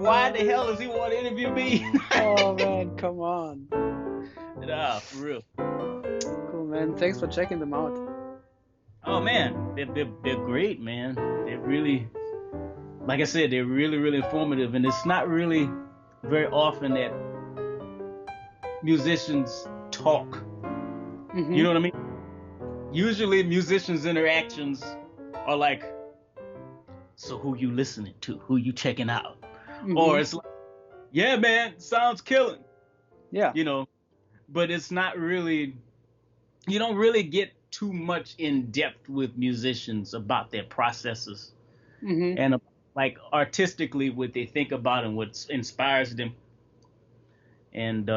why the hell does he want to interview me? Oh man, come on. Nah, for real. Cool, man. Thanks for checking them out. Oh man, they're great, man. They're really, like I said, they're really, really informative, and it's not really very often that musicians talk. Mm-hmm. You know what I mean? Usually musicians' interactions are like, so who you listening to? Who you checking out? Mm-hmm. Or it's like, yeah, man, sounds killing. Yeah. You know, but it's not really, you don't really get too much in depth with musicians about their processes Mm-hmm. and like artistically what they think about and what inspires them and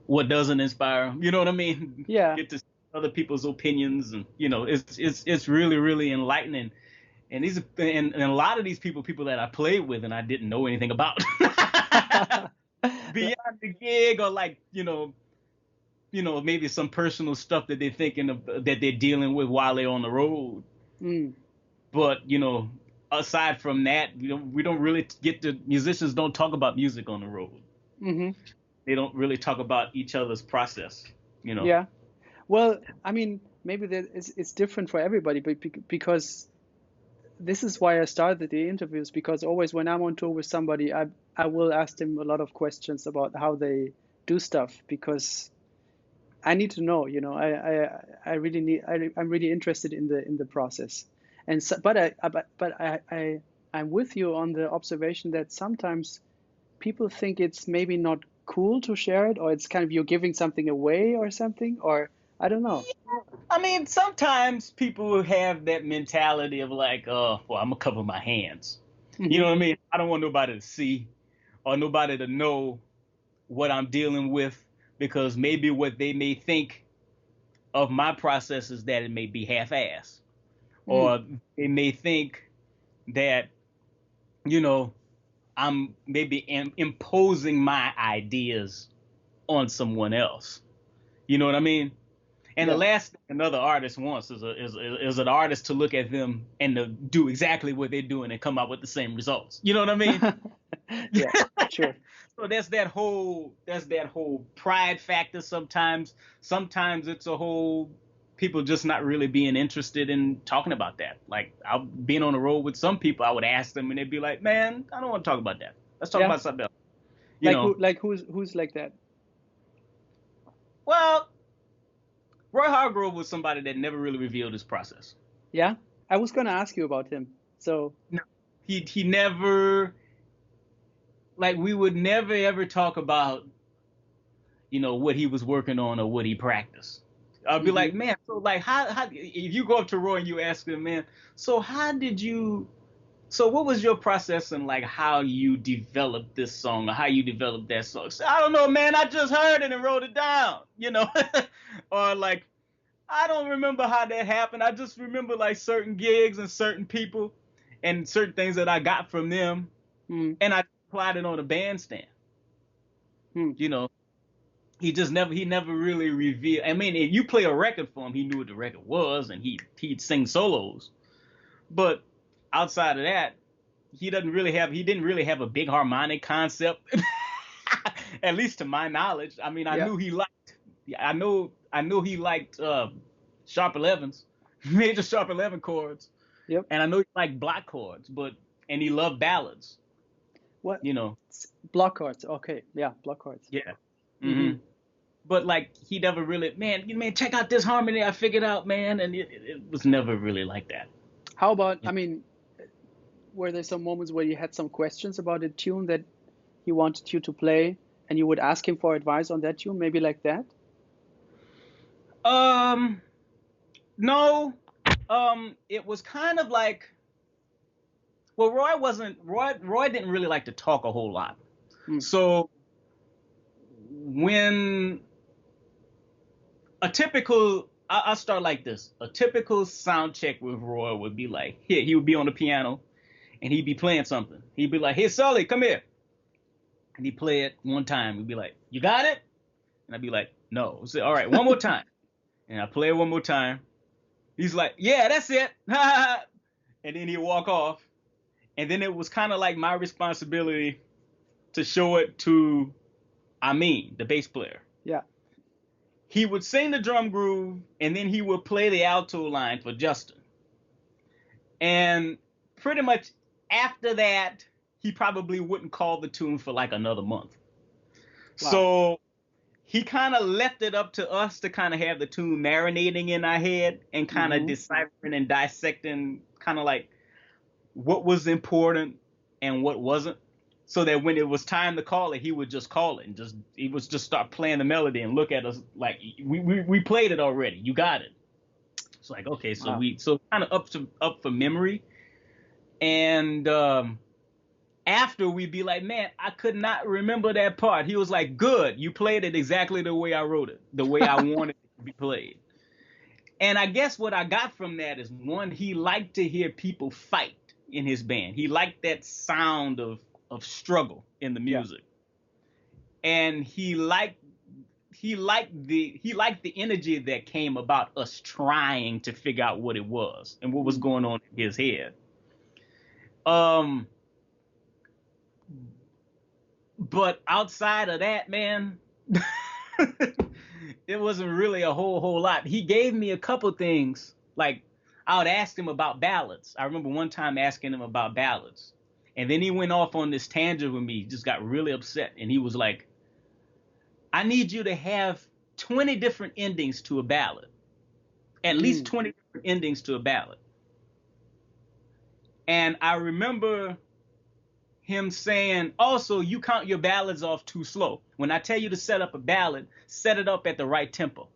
what doesn't inspire them. You know what I mean? Yeah. Get to see other people's opinions, and you know, it's really, really enlightening. And these and a lot of these people that I played with and I didn't know anything about beyond the gig, or like maybe some personal stuff that they're thinking of, that they're dealing with while they're on the road. Mm. But aside from that, we don't really musicians don't talk about music on the road. Mm-hmm. They don't really talk about each other's process. Yeah. Well, I mean, maybe it's different for everybody, but because this is why I started the interviews, because always when I'm on tour with somebody, I will ask them a lot of questions about how they do stuff, because I need to know, I really need, I'm really interested in the process. And so, but I'm with you on the observation that sometimes people think it's maybe not cool to share it, or it's kind of you're giving something away or something, or I don't know. I mean, sometimes people have that mentality of like, oh, well, I'm gonna cover my hands. Mm-hmm. You know what I mean? I don't want nobody to see or nobody to know what I'm dealing with, because maybe what they may think of my process is that it may be half-assed, or they may think that, I'm maybe imposing my ideas on someone else. You know what I mean? And Yeah. the last thing another artist wants is an artist to look at them and to do exactly what they're doing and come out with the same results. You know what I mean? Yeah, sure. So that's that whole pride factor sometimes. Sometimes it's a whole people just not really being interested in talking about that. Like, I've been on the road with some people, I would ask them and they'd be like, man, I don't want to talk about that. Let's talk about something else. Who's like that? Well, Roy Hargrove was somebody that never really revealed his process. Yeah, I was gonna ask you about him. So no, he never, like, we would never ever talk about, what he was working on or what he practiced. I'd be like, man, so like how if you go up to Roy and you ask him, man, so what was your process and like how you developed this song or how you developed that song? So, I don't know, man, I just heard it and wrote it down, or like, I don't remember how that happened. I just remember like certain gigs and certain people and certain things that I got from them, and I applied it on a bandstand. He never really revealed. I mean, if you play a record for him, he knew what the record was, and he'd sing solos. But outside of that, he didn't really have a big harmonic concept, at least to my knowledge. I mean, I knew he liked sharp 11s, major sharp 11 chords. Yep. And I know he liked block chords, and he loved ballads. What? Block chords. Okay. Yeah, block chords. Yeah. Mm-hmm. But like, he never really, man, check out this harmony I figured out, man, and it was never really like that. How about, I mean, were there some moments where you had some questions about a tune that he wanted you to play, and you would ask him for advice on that tune, maybe like that? No. It was kind of like, well, Roy didn't really like to talk a whole lot. So when I'll start like this. A typical sound check with Roy would be like, he would be on the piano and he'd be playing something. He'd be like, hey, Sully, come here. And he'd play it one time. He'd be like, you got it? And I'd be like, no. I'd say, all right, one more time. And I play it one more time. He's like, yeah, that's it. And then he'd walk off. And then it was kind of like my responsibility to show it to the bass player. Yeah. He would sing the drum groove, and then he would play the alto line for Justin. And pretty much after that, he probably wouldn't call the tune for like another month. Wow. So he kind of left it up to us to kind of have the tune marinating in our head and kind of deciphering and dissecting kind of like what was important and what wasn't. So that when it was time to call it, he would just call it and he would just start playing the melody and look at us like we played it already. You got it. It's like, okay, so so kind of up for memory. And after we'd be like, man, I could not remember that part. He was like, good, you played it exactly the way I wrote it, the way I wanted it to be played. And I guess what I got from that is, one, he liked to hear people fight in his band. He liked that sound of struggle in the music. Yeah. And he liked the energy that came about us trying to figure out what it was and what was going on in his head. But outside of that, man, it wasn't really a whole lot. He gave me a couple things. Like, I would ask him about ballads. I remember one time asking him about ballads. And then he went off on this tangent with me, just got really upset. And he was like, I need you to have 20 different endings to a ballad. At least 20 different endings to a ballad. And I remember him saying, also, you count your ballads off too slow. When I tell you to set up a ballad, set it up at the right tempo.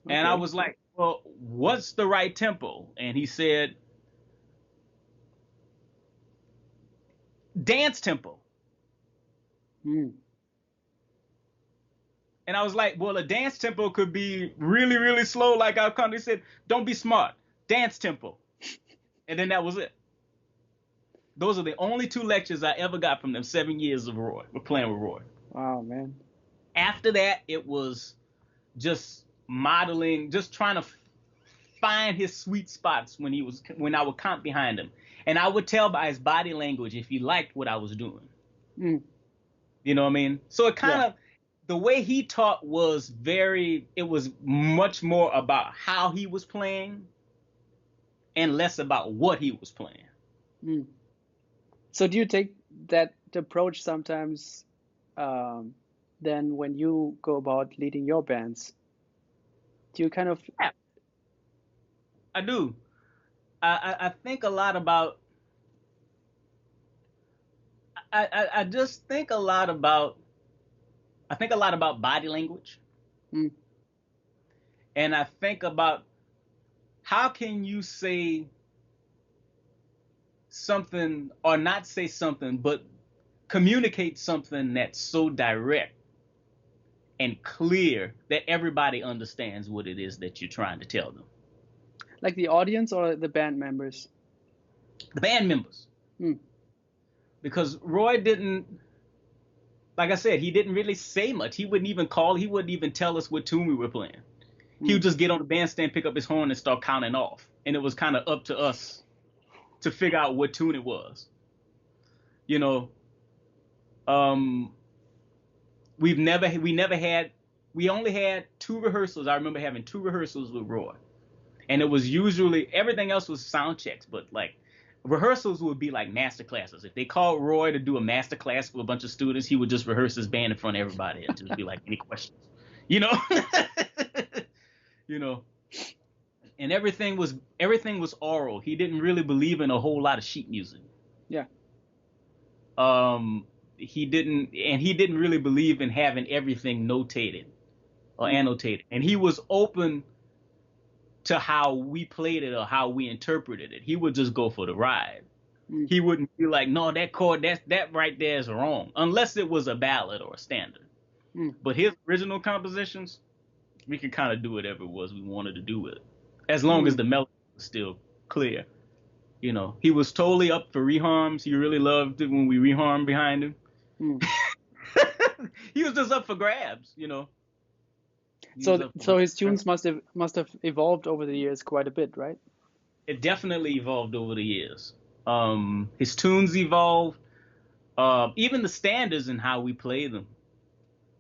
Okay. And I was like, well, what's the right tempo? And he said, dance tempo. And I was like, well, a dance tempo could be really, really slow. Like our country said, don't be smart. Dance tempo. And then that was it. Those are the only 2 lectures I ever got from them 7 years of Roy. We're playing with Roy. Wow, man. After that, it was just modeling, just trying to find his sweet spots when I would count behind him. And I would tell by his body language if he liked what I was doing. You know what I mean? So it kind of, the way he taught was it was much more about how he was playing and less about what he was playing. So do you take that approach sometimes then when you go about leading your bands? Do you kind of... Yeah, I do. I think a lot about... I just think a lot about... I think a lot about body language. And I think about how can you say something or not say something, but communicate something that's so direct and clear that everybody understands what it is that you're trying to tell them. Like the audience or the band members? The band members. Because Roy didn't, like I said, he didn't really say much. He wouldn't even tell us what tune we were playing. He would just get on the bandstand, pick up his horn, and start counting off. And it was kind of up to us to figure out what tune it was. You know, we only had 2 rehearsals. I remember having 2 rehearsals with Roy. And it was usually, everything else was sound checks, but like rehearsals would be like master classes. If they called Roy to do a master class for a bunch of students, he would just rehearse his band in front of everybody and just be like, any questions? You know? You know, and everything was oral. He didn't really believe in a whole lot of sheet music. Yeah. He didn't really believe in having everything notated or annotated. And he was open to how we played it or how we interpreted it. He would just go for the ride. He wouldn't be like, no, that chord, that right there is wrong, unless it was a ballad or a standard. But his original compositions, we could kind of do whatever it was we wanted to do with it, as long as the melody was still clear. You know, he was totally up for reharms. He really loved it when we reharmed behind him. He was just up for grabs, you know. So his tunes must have evolved over the years quite a bit, right? It definitely evolved over the years. His tunes evolved. Even the standards and how we play them,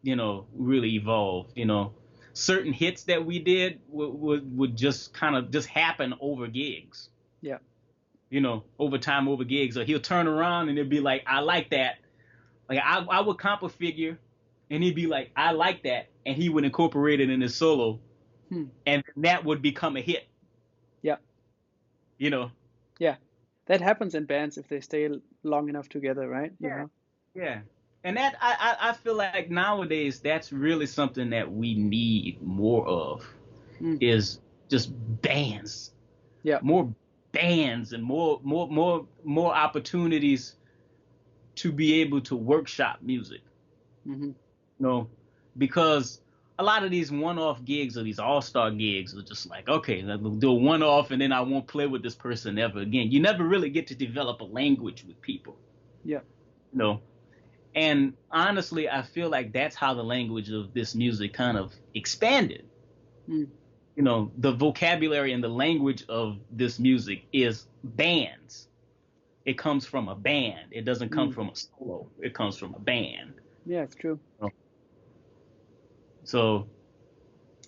really evolved. Certain hits that we did would just kind of just happen over gigs. Yeah. Over time, over gigs. Or he'll turn around and it'll be like, I like that. Like I would comp a figure and he'd be like, I like that. And he would incorporate it in his solo. And that would become a hit. Yeah. Yeah. That happens in bands if they stay long enough together, right? Yeah. And that I feel like nowadays that's really something that we need more of is just bands. Yeah. More bands and more opportunities to be able to workshop music. Because a lot of these one-off gigs or these all-star gigs are just like, okay, I'll do a one-off and then I won't play with this person ever again. You never really get to develop a language with people. Yeah. And honestly, I feel like that's how the language of this music kind of expanded. The vocabulary and the language of this music is bands. It comes from a band. It doesn't come from a solo. It comes from a band. Yeah, it's true. So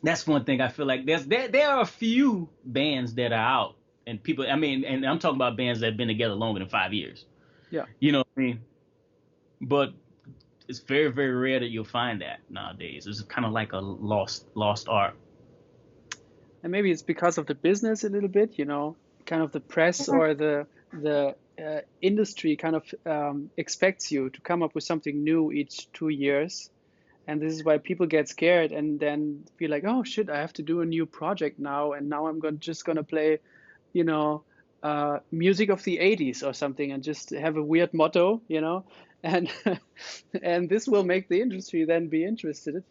that's one thing I feel like there are a few bands that are out and people, and I'm talking about bands that have been together longer than 5 years. Yeah. You know what I mean? But it's very, very rare that you'll find that nowadays. It's kind of like a lost art. And maybe it's because of the business a little bit, kind of the press or the industry kind of expects you to come up with something new each 2 years. And this is why people get scared and then feel like, oh shit, I have to do a new project now. And now I'm just going to play, music of the 80s or something and just have a weird motto, and and this will make the industry then be interested,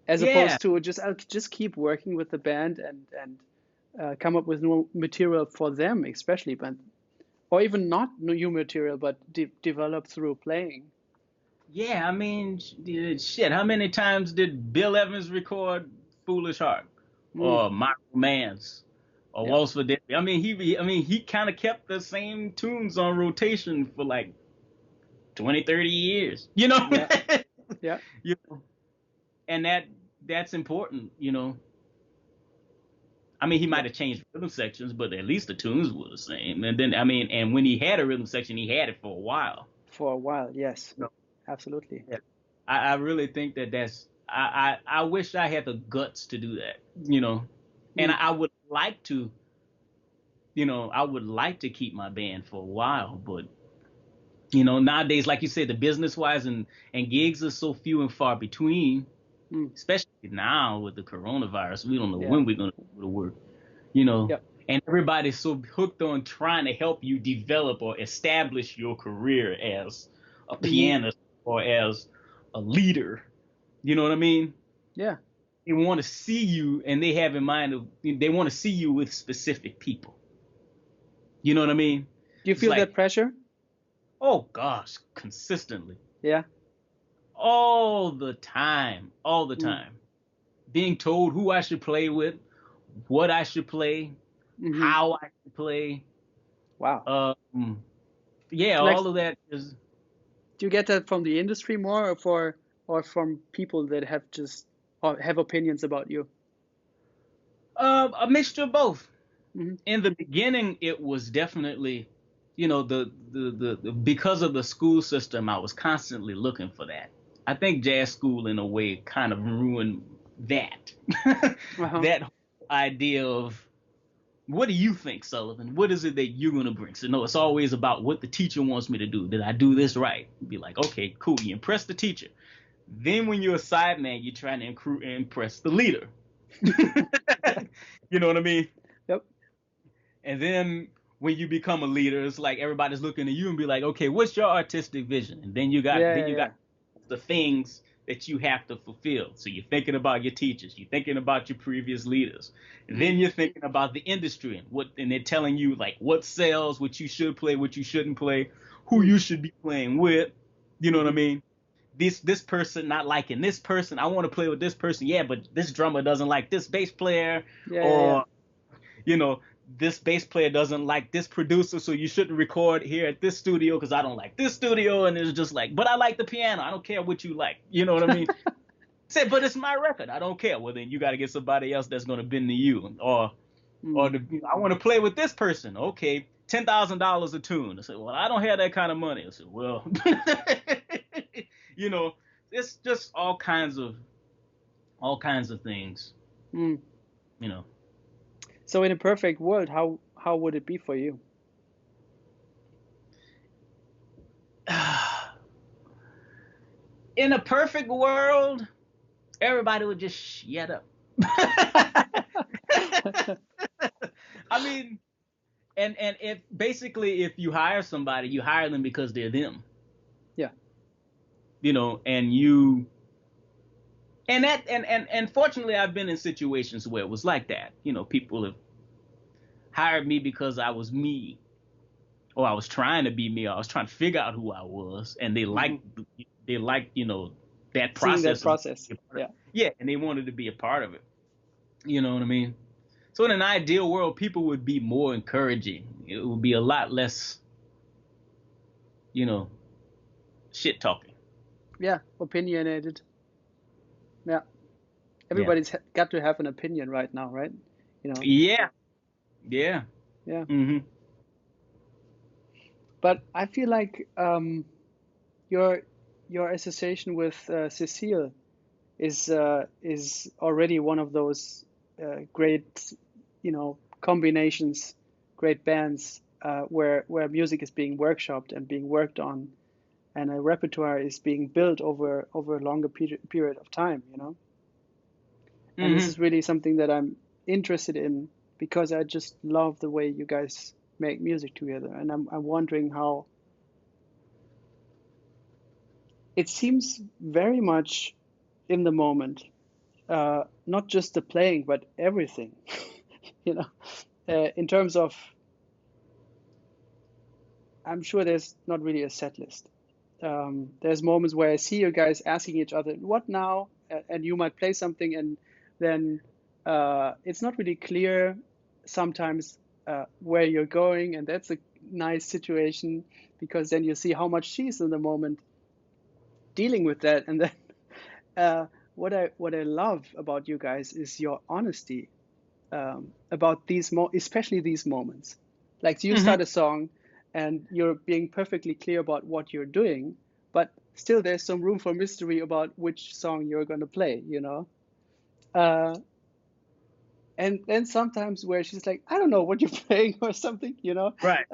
as opposed to I'll just keep working with the band and come up with new material for them, especially, or even not new material, but develop through playing. Yeah, shit. How many times did Bill Evans record "Foolish Heart" or "My Romance" or "Waltz for Debbie"? He kind of kept the same tunes on rotation for like 20, 30 years. Yeah. And that's important. He might have changed rhythm sections, but at least the tunes were the same. And then and when he had a rhythm section, he had it for a while. For a while, yes. Absolutely. Yeah. I really think that's I wish I had the guts to do that, and I would like to, keep my band for a while, but nowadays, like you said, the business wise and gigs are so few and far between, especially now with the coronavirus. We don't know when we're going to go to work, and everybody's so hooked on trying to help you develop or establish your career as a pianist or as a leader. You know what I mean? Yeah. They want to see you, and they have in mind they want to see you with specific people. You know what I mean? Do you feel that pressure? Oh gosh, consistently. Yeah. All the time. Being told who I should play with, what I should play, how I should play. Wow. Yeah, all of that is. Do you get that from the industry more, or from people that have opinions about you? A mixture of both. In the beginning, it was definitely, the because of the school system, I was constantly looking for that. I think jazz school, in a way, kind of ruined that. That whole idea of, what do you think, Sullivan? What is it that you're going to bring? So, no, it's always about what the teacher wants me to do. Did I do this right? Be like, okay, cool. You impress the teacher. Then when you're a sideman, you're trying to impress the leader. You know what I mean? Yep. And then when you become a leader, it's like everybody's looking at you and be like, okay, what's your artistic vision? And then you got the things that you have to fulfill. So you're thinking about your teachers, you're thinking about your previous leaders, and then you're thinking about the industry and they're telling you like what sells, what you should play, what you shouldn't play, who you should be playing with. You know what I mean? This person not liking this person. I want to play with this person, but this drummer doesn't like this bass player, this bass player doesn't like this producer, so you shouldn't record here at this studio because I don't like this studio. And it's just like, but I like the piano. I don't care what you like. You know what I mean? Said, but it's my record. I don't care. Well, then you got to get somebody else that's going to bend to you. Or I want to play with this person. Okay, $10,000 a tune. I said, well, I don't have that kind of money. I said, well, you know, it's just all kinds of things. You know. So in a perfect world, how would it be for you? In a perfect world, everybody would just shut up. I mean, and if basically if you hire somebody, you hire them because they're them. Yeah. You know, and fortunately I've been in situations where it was like that. You know, people have hired me because I was me, or I was trying to be me, or I was trying to figure out who I was, and they liked you know, that process. Seeing that process. Yeah. Yeah, and they wanted to be a part of it. You know what I mean? So in an ideal world, people would be more encouraging. It would be a lot less, you know, shit talking. Yeah, opinionated. Yeah. Everybody's got to have an opinion right now, right? You know. Yeah. Yeah. Yeah. Mm-hmm. But I feel like your association with Cécile is already one of those great, you know, combinations, great bands where music is being workshopped and being worked on, and a repertoire is being built over a longer period of time, you know. And this is really something that I'm interested in because I just love the way you guys make music together, and I'm wondering how it seems very much in the moment, not just the playing but everything, you know, in terms of, I'm sure there's not really a set list. There's moments where I see you guys asking each other, what now? And you might play something and then it's not really clear sometimes where you're going, and that's a nice situation because then you see how much she's in the moment dealing with that. And then what I love about you guys is your honesty about especially these moments. Like you start a song and you're being perfectly clear about what you're doing, but still there's some room for mystery about which song you're going to play, you know. And then sometimes where she's like, I don't know what you're playing or something, you know. Right.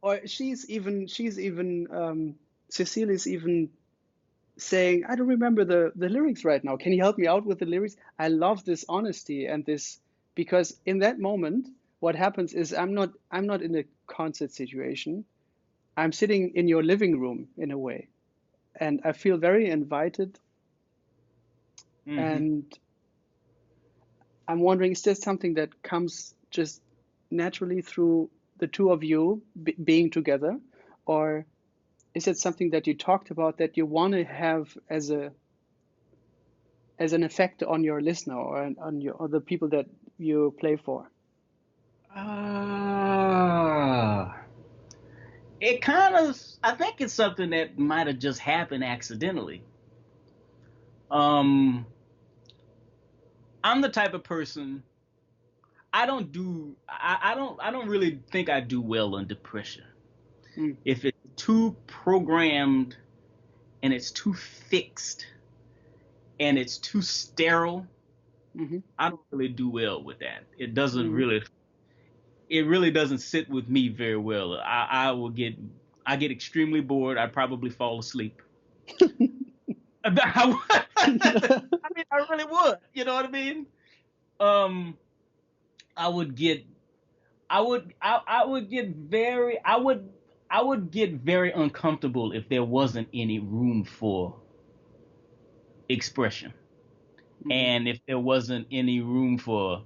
Or she's even Cécile is even saying, I don't remember the lyrics right now. Can you help me out with the lyrics? I love this honesty and this, because in that moment, what happens is I'm not in a concert situation. I'm sitting in your living room in a way, and I feel very invited. And I'm wondering, is there something that comes just naturally through the two of you being together, or is it something that you talked about that you want to have as an effect on your listener or on the people that you play for? It kind of, I think it's something that might have just happened accidentally. I'm the type of person, I don't really think I do well under pressure. If it's too programmed and it's too fixed and it's too sterile, I don't really do well with that. It doesn't really, it really doesn't sit with me very well. I get extremely bored. I'd probably fall asleep. I mean, I really would. You know what I mean? I would get very uncomfortable if there wasn't any room for expression, and if there wasn't any room for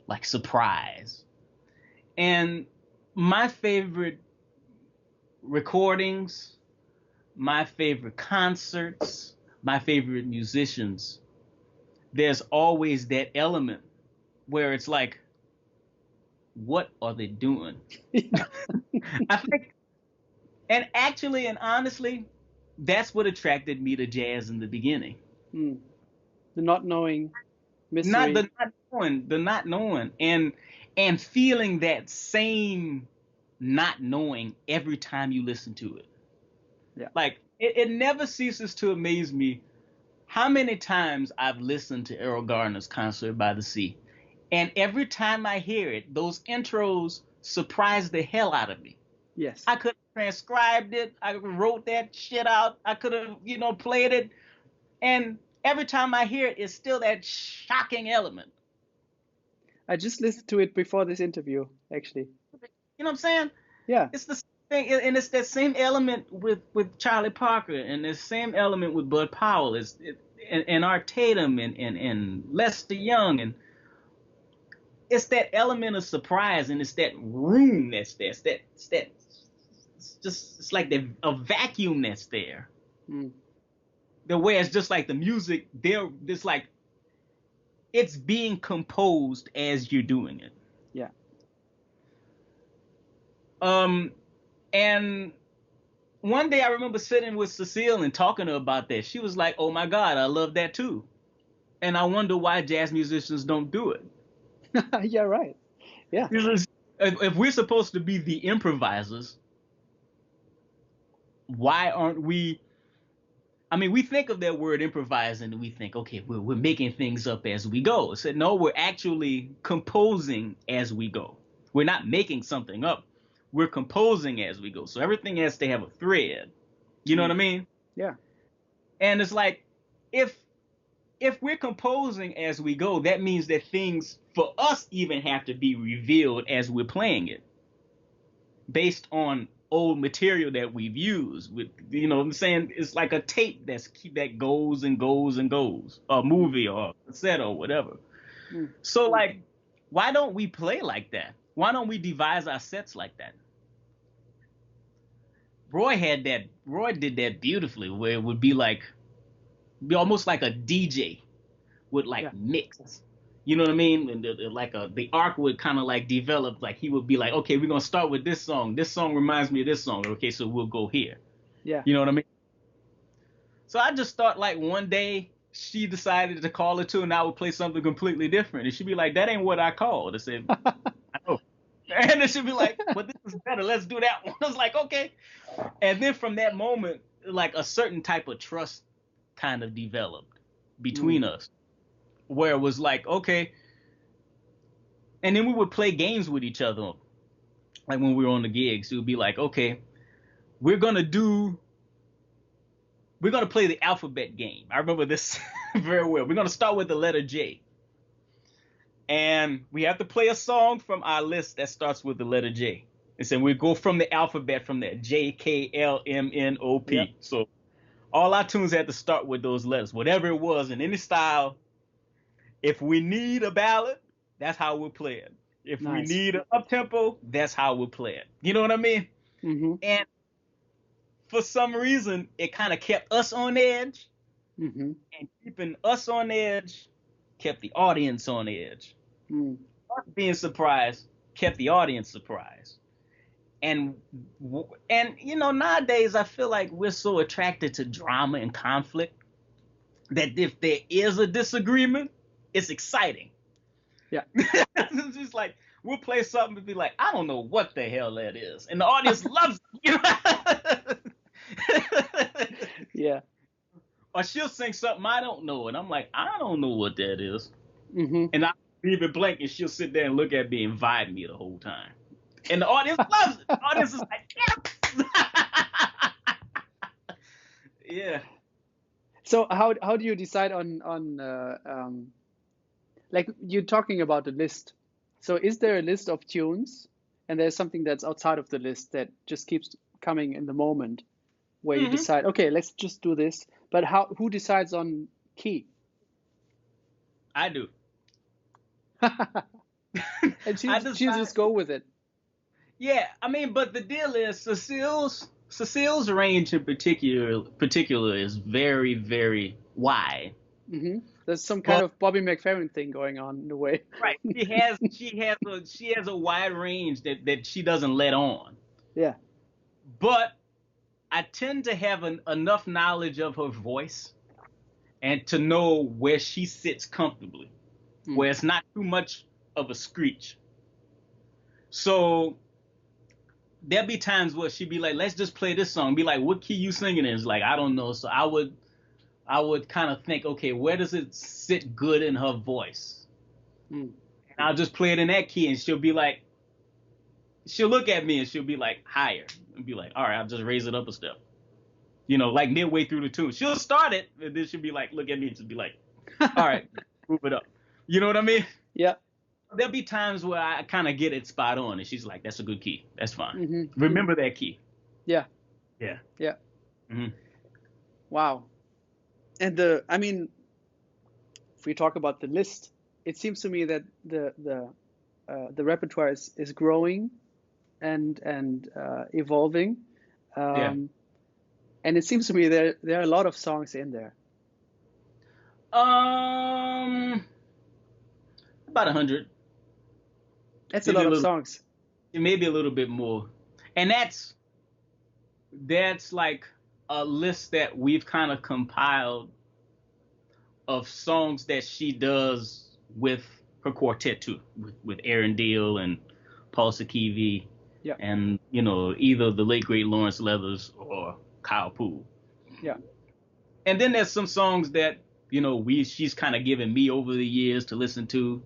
like surprise. And my favorite recordings, my favorite concerts, my favorite musicians, there's always that element where it's like, what are they doing? I think, and actually and honestly, that's what attracted me to jazz in the beginning. The not knowing, mystery. The not knowing, and feeling that same not knowing every time you listen to it. Yeah. Like it never ceases to amaze me how many times I've listened to Errol Garner's Concert by the Sea, and every time I hear it, those intros surprise the hell out of me. Yes. I could have transcribed it. I wrote that shit out. I could have, played it. And every time I hear it, it's still that shocking element. I just listened to it before this interview, actually. You know what I'm saying? Yeah. It's the same thing, and it's that same element with Charlie Parker, and the same element with Bud Powell, and Art Tatum, and Lester Young, and it's that element of surprise, and it's that room that's there. It's like a vacuum that's there. The way it's just like the music there, it's like it's being composed as you're doing it. Yeah. And one day I remember sitting with Cécile and talking to her about that. She was like, "Oh my God, I love that too." And I wonder why jazz musicians don't do it. Yeah, right. Yeah. If we're supposed to be the improvisers, why aren't we? I mean, we think of that word improvising and we think, okay, we're making things up as we go. So no, we're actually composing as we go. We're not making something up. We're composing as we go. So everything has to have a thread. You know what I mean? Yeah. And it's like, if we're composing as we go, that means that things for us even have to be revealed as we're playing it, based on old material that we've used. With, you know what I'm saying? It's like a tape that goes and goes and goes, a movie or a set or whatever. So like, why don't we play like that? Why don't we devise our sets like that? Roy did that beautifully, where it would be almost like a DJ would mix. You know what I mean? And the arc would kind of like develop. Like he would be like, okay, we're gonna start with this song. This song reminds me of this song. Okay, so we'll go here. Yeah. You know what I mean? So I just thought like one day she decided to call it too, and I would play something completely different, and she'd be like, "That ain't what I called." I said, "I know." And then she'd be like, "But this is better. Let's do that one." I was like, "Okay." And then from that moment, like a certain type of trust kind of developed between us, where it was like, okay. And then we would play games with each other. Like when we were on the gigs, it would be like, okay, we're going to play the alphabet game. I remember this very well. We're going to start with the letter J. And we have to play a song from our list that starts with the letter J. And so we go from the alphabet from there, J, K, L, M, N, O, P. Yep. So all our tunes had to start with those letters, whatever it was in any style. If we need a ballad, that's how we'll play it. If we need an up-tempo, that's how we'll play it. You know what I mean? Mm-hmm. And for some reason, it kind of kept us on edge. Mm-hmm. And keeping us on edge kept the audience on edge. Us being surprised kept the audience surprised. And nowadays I feel like we're so attracted to drama and conflict that if there is a disagreement, it's exciting. Yeah. It's just like we'll play something and be like, I don't know what the hell that is, and the audience loves it. Yeah. Or she'll sing something I don't know, and I'm like, I don't know what that is. Mm-hmm. And I leave it blank, and she'll sit there and look at me and vibe me the whole time. And the audience loves it. The audience is like, yes! Yeah. So how do you decide on like you're talking about the list? So is there a list of tunes, and there's something that's outside of the list that just keeps coming in the moment, where you decide, okay, let's just do this. But who decides on key? I do. And she'll just go with it. Yeah, I mean, but the deal is Cécile's range in particular is very, very wide. Mm-hmm. There's some kind of Bobby McFerrin thing going on in a way. Right. She has a wide range that she doesn't let on. Yeah. But I tend to have enough knowledge of her voice and to know where she sits comfortably, where it's not too much of a screech. So there'll be times where she'd be like, let's just play this song. Be like, what key you singing in? It's like, I don't know. So I would kind of think, okay, where does it sit good in her voice? And I'll just play it in that key, and she'll be like, she'll look at me and she'll be like, higher, and be like, all right, I'll just raise it up a step. You know, like midway through the tune. She'll start it, and then she'll be like, look at me and she'll be like, all right, move it up. You know what I mean? Yeah. There'll be times where I kind of get it spot on, and she's like, that's a good key. That's fine. Remember that key. Yeah. Yeah. Yeah. Wow. And if we talk about the list, it seems to me that the repertoire is growing and evolving. And it seems to me there are a lot of songs in there. About 100. That's maybe a lot of songs. Maybe a little bit more. And that's like a list that we've kind of compiled of songs that she does with her quartet too, with Aaron Deal and Paul Sakivi, and either the late great Lawrence Leathers or Kyle Poole. Yeah. And then there's some songs that she's kind of given me over the years to listen to,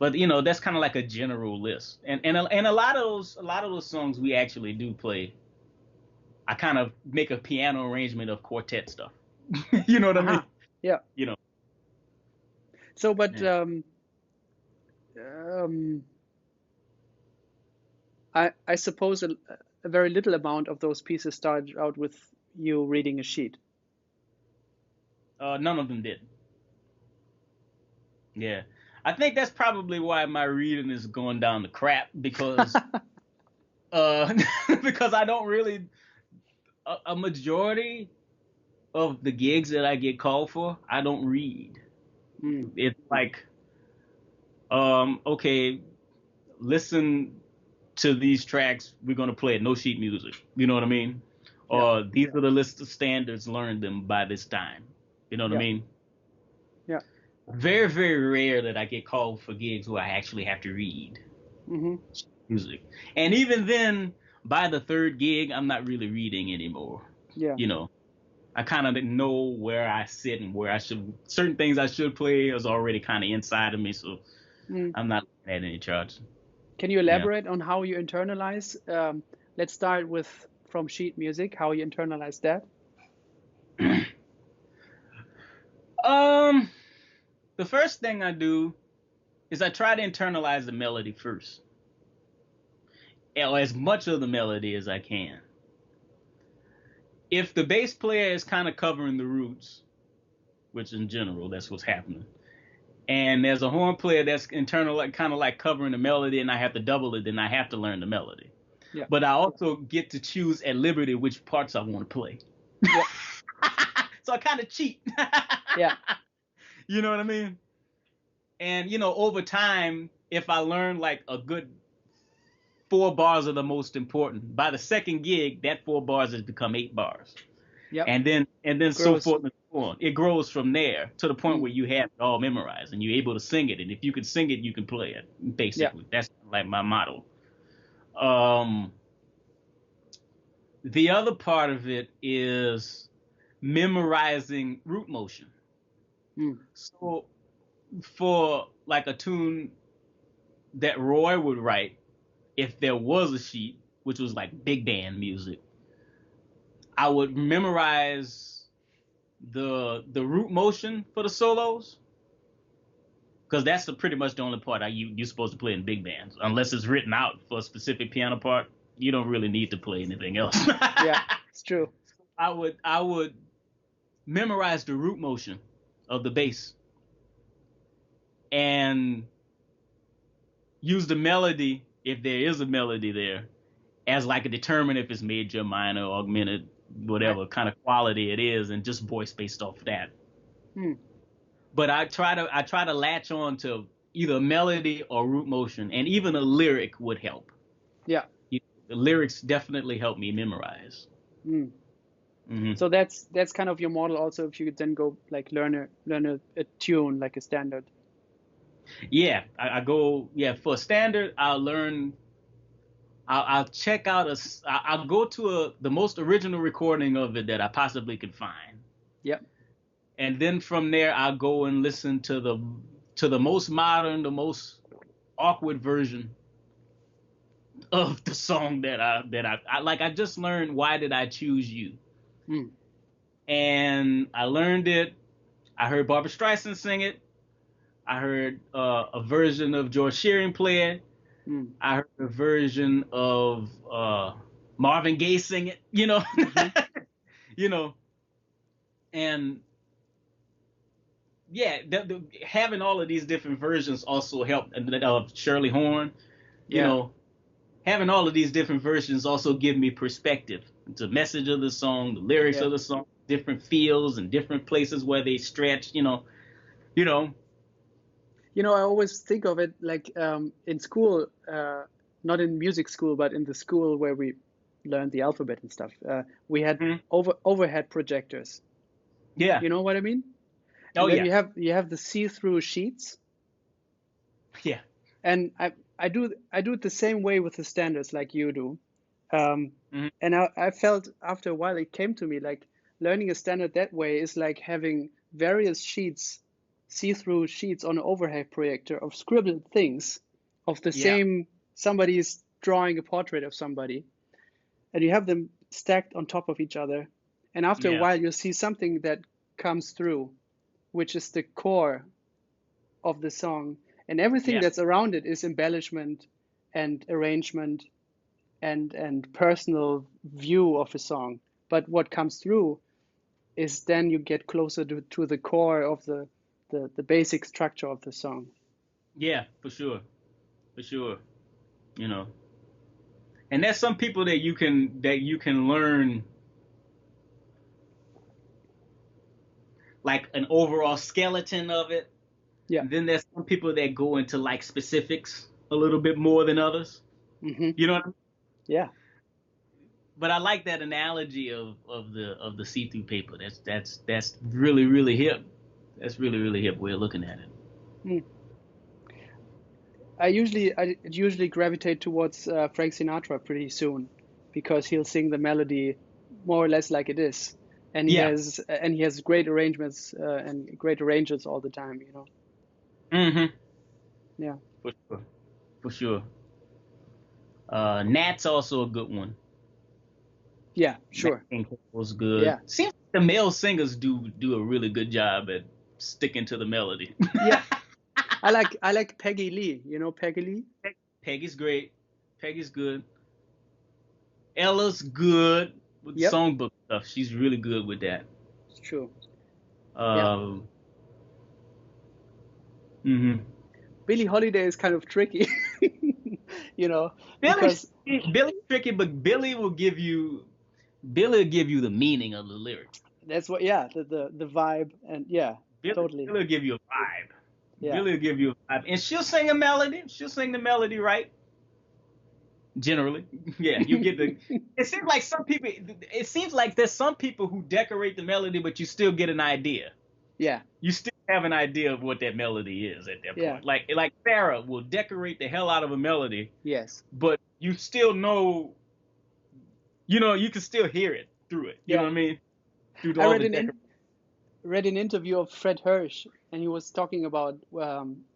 But that's kind of like a general list, and a lot of those songs we actually do play. I kind of make a piano arrangement of quartet stuff. You know what I mean? Yeah. So, but I suppose a very little amount of those pieces started out with you reading a sheet. None of them did. Yeah. I think that's probably why my reading is going down the crap, because because I don't really a majority of the gigs that I get called for, I don't read. It's like, okay, listen to these tracks, we're gonna play it, no sheet music. You know what I mean? Or these are the list of standards, learn them by this time. You know what I mean? Yeah. Very, very rare that I get called for gigs where I actually have to read music. And even then, by the third gig, I'm not really reading anymore. Yeah. I kind of know where I sit and where I should, certain things I should play is already kind of inside of me, so I'm not looking at any charts. Can you elaborate on how you internalize? Let's start with from sheet music, how you internalize that. The first thing I do is I try to internalize the melody first, or as much of the melody as I can. If the bass player is kind of covering the roots, which in general, that's what's happening, and there's a horn player that's kind of like covering the melody, and I have to double it, then I have to learn the melody. Yeah. But I also get to choose at liberty which parts I want to play. Yeah. So I kind of cheat. Yeah. You know what I mean? And, over time, if I learn like a good 4 bars are the most important, by the second gig, that 4 bars has become 8 bars. Yep. And then so forth and so on. It grows from there to the point where you have it all memorized and you're able to sing it. And if you can sing it, you can play it, basically. Yeah. That's like my motto. The other part of it is memorizing root motion. So for like a tune that Roy would write, if there was a sheet, which was like big band music, I would memorize the root motion for the solos, because that's pretty much the only part you're supposed to play in big bands. Unless it's written out for a specific piano part, you don't really need to play anything else. Yeah, it's true. I would memorize the root motion of the bass and use the melody, if there is a melody there, as like a determine if it's major, minor, augmented, whatever kind of quality it is, and just voice based off that. Hmm. But I try to latch on to either melody or root motion, and even a lyric would help. Yeah. The lyrics definitely help me memorize. Hmm. Hmm. So that's kind of your model also, if you could then go like learn a tune, like a standard. Yeah, I go, yeah, for a standard, I'll check out I'll go to the most original recording of it that I possibly could find. Yeah. And then from there, I'll go and listen to the most modern, the most awkward version of the song that I like. I just learned Why Did I Choose You? Hmm. And I learned it. I heard Barbra Streisand sing it. I heard a version of George Shearing play it. Hmm. I heard a version of Marvin Gaye sing it. Mm-hmm. You know, and yeah, having all of these different versions also helped. And Shirley Horn, you Yeah. know, having all of these different versions also give me perspective. It's a message of the song, the lyrics Yeah. of the song, different feels and different places where they stretch. You know. I always think of it like in school, not in music school, but in the school where we learned the alphabet and stuff. We had Mhm. overhead projectors. Yeah. You know what I mean? Oh And then yeah. you have the see-through sheets, Yeah. and I do it the same way with the standards like you do. Hmm. And I felt after a while it came to me like learning a standard that way is like having various sheets, see-through sheets on an overhead projector of scribbled things of the Yeah. same, somebody is drawing a portrait of somebody, and you have them stacked on top of each other. And after a Yeah. while you see something that comes through, which is the core of the song. And everything Yeah. that's around it is embellishment and arrangement and personal view of a song. But what comes through is then you get closer to the core of the basic structure of the song. Yeah. For sure. For sure. You know. And there's some people that you can learn like an overall skeleton of it. Yeah. And then there's some people that go into like specifics a little bit more than others. Hmm. You know what I mean? Yeah. But I like that analogy of the see-through paper. That's really really hip. That's really really hip way of looking at it. Mm. I usually gravitate towards Frank Sinatra pretty soon, because he'll sing the melody more or less like it is, and Yeah. he has great arrangements and great arrangers all the time. Mm-hmm. Yeah. For sure. For sure. Nat's also a good one. Yeah. Nat Sure. King Cole was good. Yeah. Seems like the male singers do a really good job at sticking to the melody. Yeah. I like Peggy Lee. You know Peggy Lee? Peggy's great. Peggy's good. Ella's good with Yep. songbook stuff. She's really good with that. It's true. Yeah. Um, hmm Billie Holiday is kind of tricky, Billy, because Billy's tricky, but Billy will give you the meaning of the lyrics. that's what, yeah, the vibe, and yeah, totally. Billy will give you a vibe. Yeah. Billy will give you a vibe, and she'll sing a melody. She'll sing the melody right. Generally, yeah, you get the. It seems like some people. It seems like there's some people who decorate the melody, but you still get an idea. Yeah. You still have an idea of what that melody is at that Yeah. point. Like Farrah will decorate the hell out of a melody, Yes. but you still know. You can still hear it through it. You know Yeah. what I mean? Through I all read the an decoration. read an interview of Fred Hirsch, and he was talking about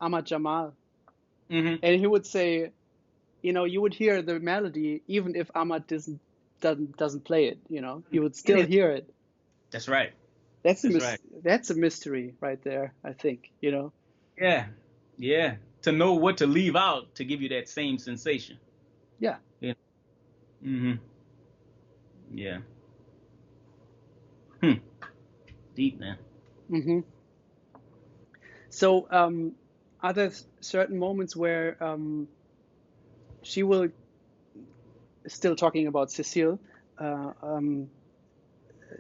Ahmad Jamal, Hmm. and he would say, you would hear the melody even if Ahmad doesn't play it. You would still hear it. That's right. That's That's right. that's a mystery right there, I think. Yeah. Yeah. To know what to leave out to give you that same sensation. Yeah. Yeah. Hmm. Yeah. Deep, man. Hmm. So, are there certain moments where she will, still talking about Cécile,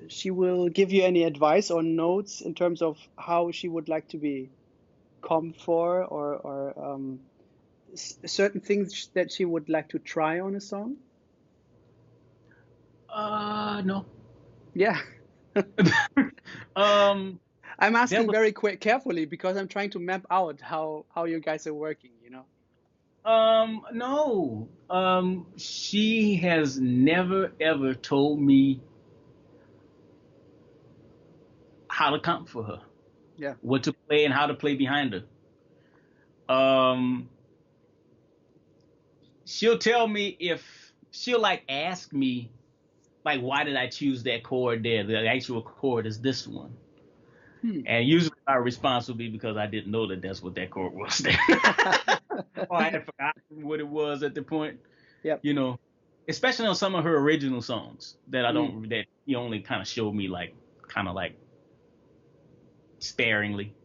she will give you any advice or notes in terms of how she would like to be comped for, or certain things that she would like to try on a song? No. Yeah. um, I'm there asking was, very carefully because I'm trying to map out how you guys are working, you know. no. She has never ever told me how to comp for her, Yeah. what to play and how to play behind her. Um, she'll tell me if she'll like ask me like why did I choose that chord there? The actual chord is this one. And usually our response will be because I didn't know that that's what that chord was there. Or I had forgotten what it was at the point. Yep. You know, especially on some of her original songs that that he only kind of showed me like kind of like sparingly.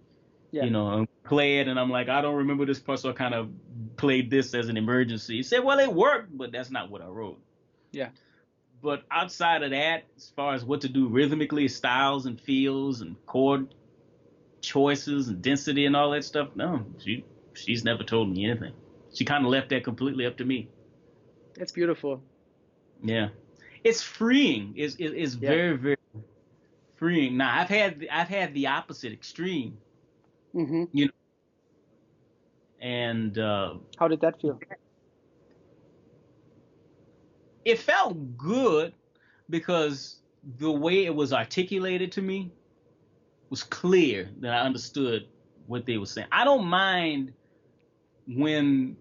Yeah. You know, and play it and I'm like, I don't remember this part, so I kind of played this as an emergency. He said, well, it worked, but that's not what I wrote. Yeah. But outside of that, as far as what to do rhythmically, styles and feels and chord choices and density and all that stuff, no, she's never told me anything. She kind of left that completely up to me. That's beautiful. Yeah, it's freeing. It's very, very freeing. Now I've had the opposite extreme. Mm-hmm. You know, and how did that feel? It felt good because the way it was articulated to me was clear, that I understood what they were saying. I don't mind when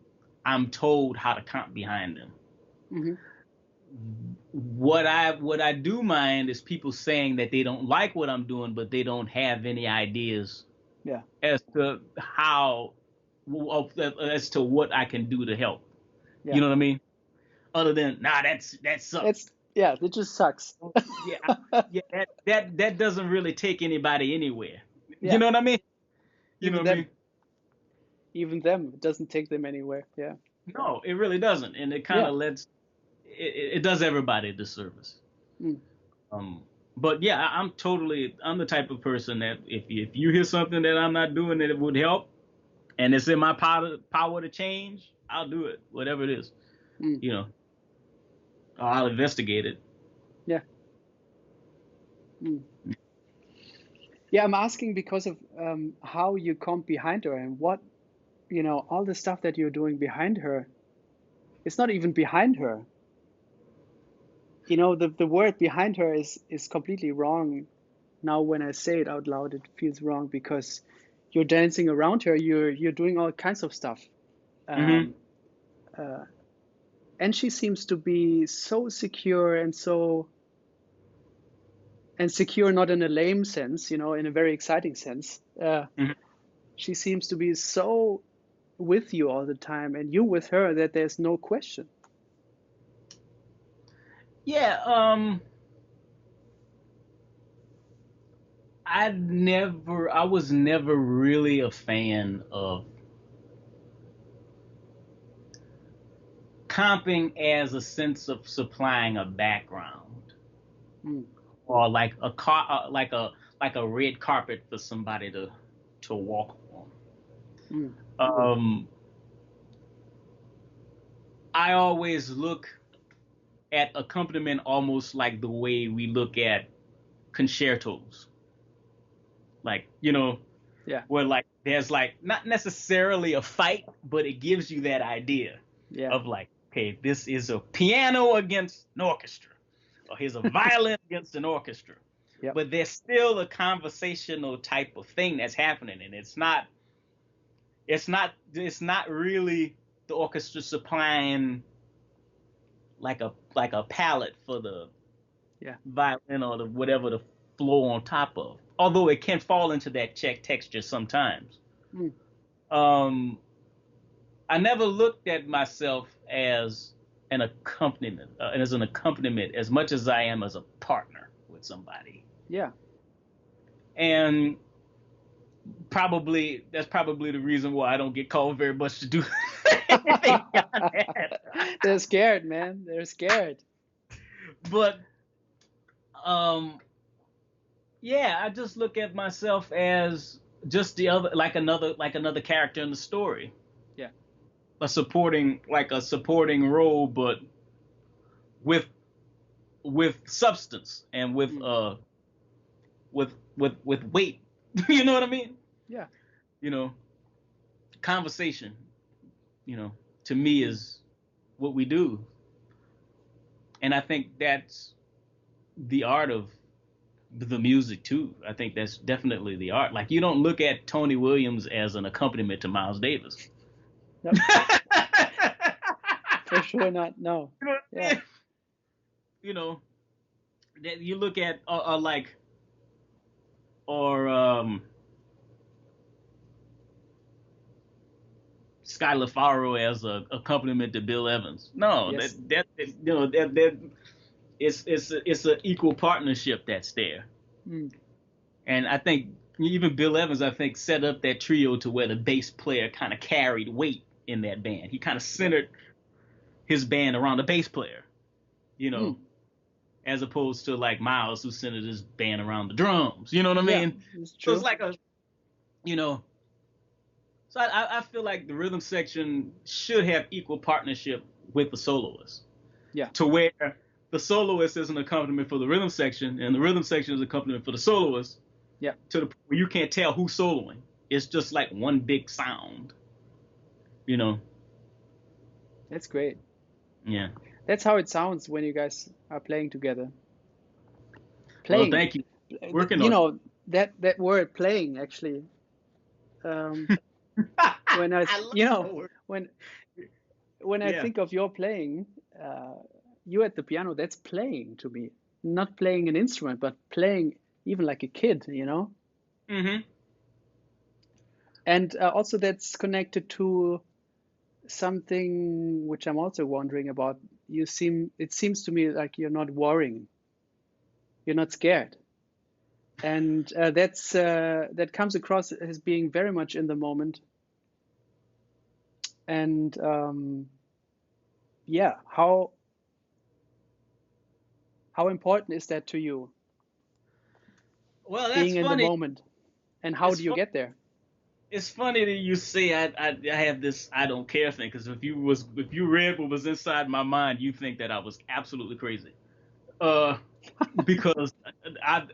I'm told how to comp behind them. Mm-hmm. What I do mind is people saying that they don't like what I'm doing, but they don't have any ideas as to how, as to what I can do to help. Yeah. You know what I mean? Other than, that sucks. It just sucks. That doesn't really take anybody anywhere. Yeah. You know what I mean? Even them, it doesn't take them anywhere. Yeah. No, it really doesn't, and it kind of lets it does everybody a disservice. But yeah, I'm the type of person that if you hear something that I'm not doing that it would help, and it's in my power to change, I'll do it, whatever it is. You know, I'll investigate it. Yeah. Yeah, I'm asking because of how you comp behind her and what, all the stuff that you're doing behind her. It's not even behind her. The word behind her is completely wrong. Now when I say it out loud, it feels wrong because you're dancing around her. You're doing all kinds of stuff. And she seems to be so secure and secure, not in a lame sense, in a very exciting sense. She seems to be so with you all the time, and you with her, that there's no question. Yeah, I was never really a fan of comping as a sense of supplying a background, or like a red carpet for somebody to walk on. I always look at accompaniment almost like the way we look at concertos, like where like there's like not necessarily a fight, but it gives you that idea of like, okay, this is a piano against an orchestra, or here's a violin against an orchestra. But there's still a conversational type of thing that's happening, and it's not really the orchestra supplying like a palette for the violin or the whatever the flow on top of. Although it can fall into that texture sometimes. I never looked at myself as an accompaniment, as much as I am as a partner with somebody. Yeah. And that's probably the reason why I don't get called very much to do anything. They're scared, man. They're scared. But yeah, I just look at myself as just the other, like another character in the story, Yeah. a supporting role, but with substance and Mm. with weight. You know what I mean? Yeah. You know, conversation. You know, to me Mm. is what we do, and I think that's the art of the music too. I think that's definitely the art. Like you don't look at Tony Williams as an accompaniment to Miles Davis. Nope. For sure not. No. You know what I Yeah. mean? You know, that you look at like or Sky LaFaro as a accompaniment to Bill Evans. No, Yes. that it's an equal partnership that's there. Mm. And I think even Bill Evans, I think, set up that trio to where the bass player kind of carried weight in that band. He kind of Yeah. centered his band around the bass player, you know, Mm. as opposed to like Miles, who centered his band around the drums. You know what I Yeah. mean? It's So it's true. like you know, so I feel like the rhythm section should have equal partnership with the soloist, Yeah. to where the soloist is an accompaniment for the rhythm section, and the rhythm section is an accompaniment for the soloist, Yeah. to the point where you can't tell who's soloing. It's just like one big sound, you know? That's great. Yeah. That's how it sounds when you guys are playing together. Well, Playing, thank you. Working you on know, that word playing actually, um, it. when I love that word. when I Yeah. think of your playing, uh, you at the piano, that's playing to me. Not playing an instrument, but playing even like a kid, you know? Mm-hmm. And also that's connected to something which I'm also wondering about. It seems to me like you're not worrying, you're not scared. And that comes across as being very much in the moment. And yeah, how important is that to you, Well, that's being in the funny. moment? And how It's do you fun. get there? It's funny that you say I have this I don't care thing, because if you read what was inside my mind, you think that I was absolutely crazy. Uh, because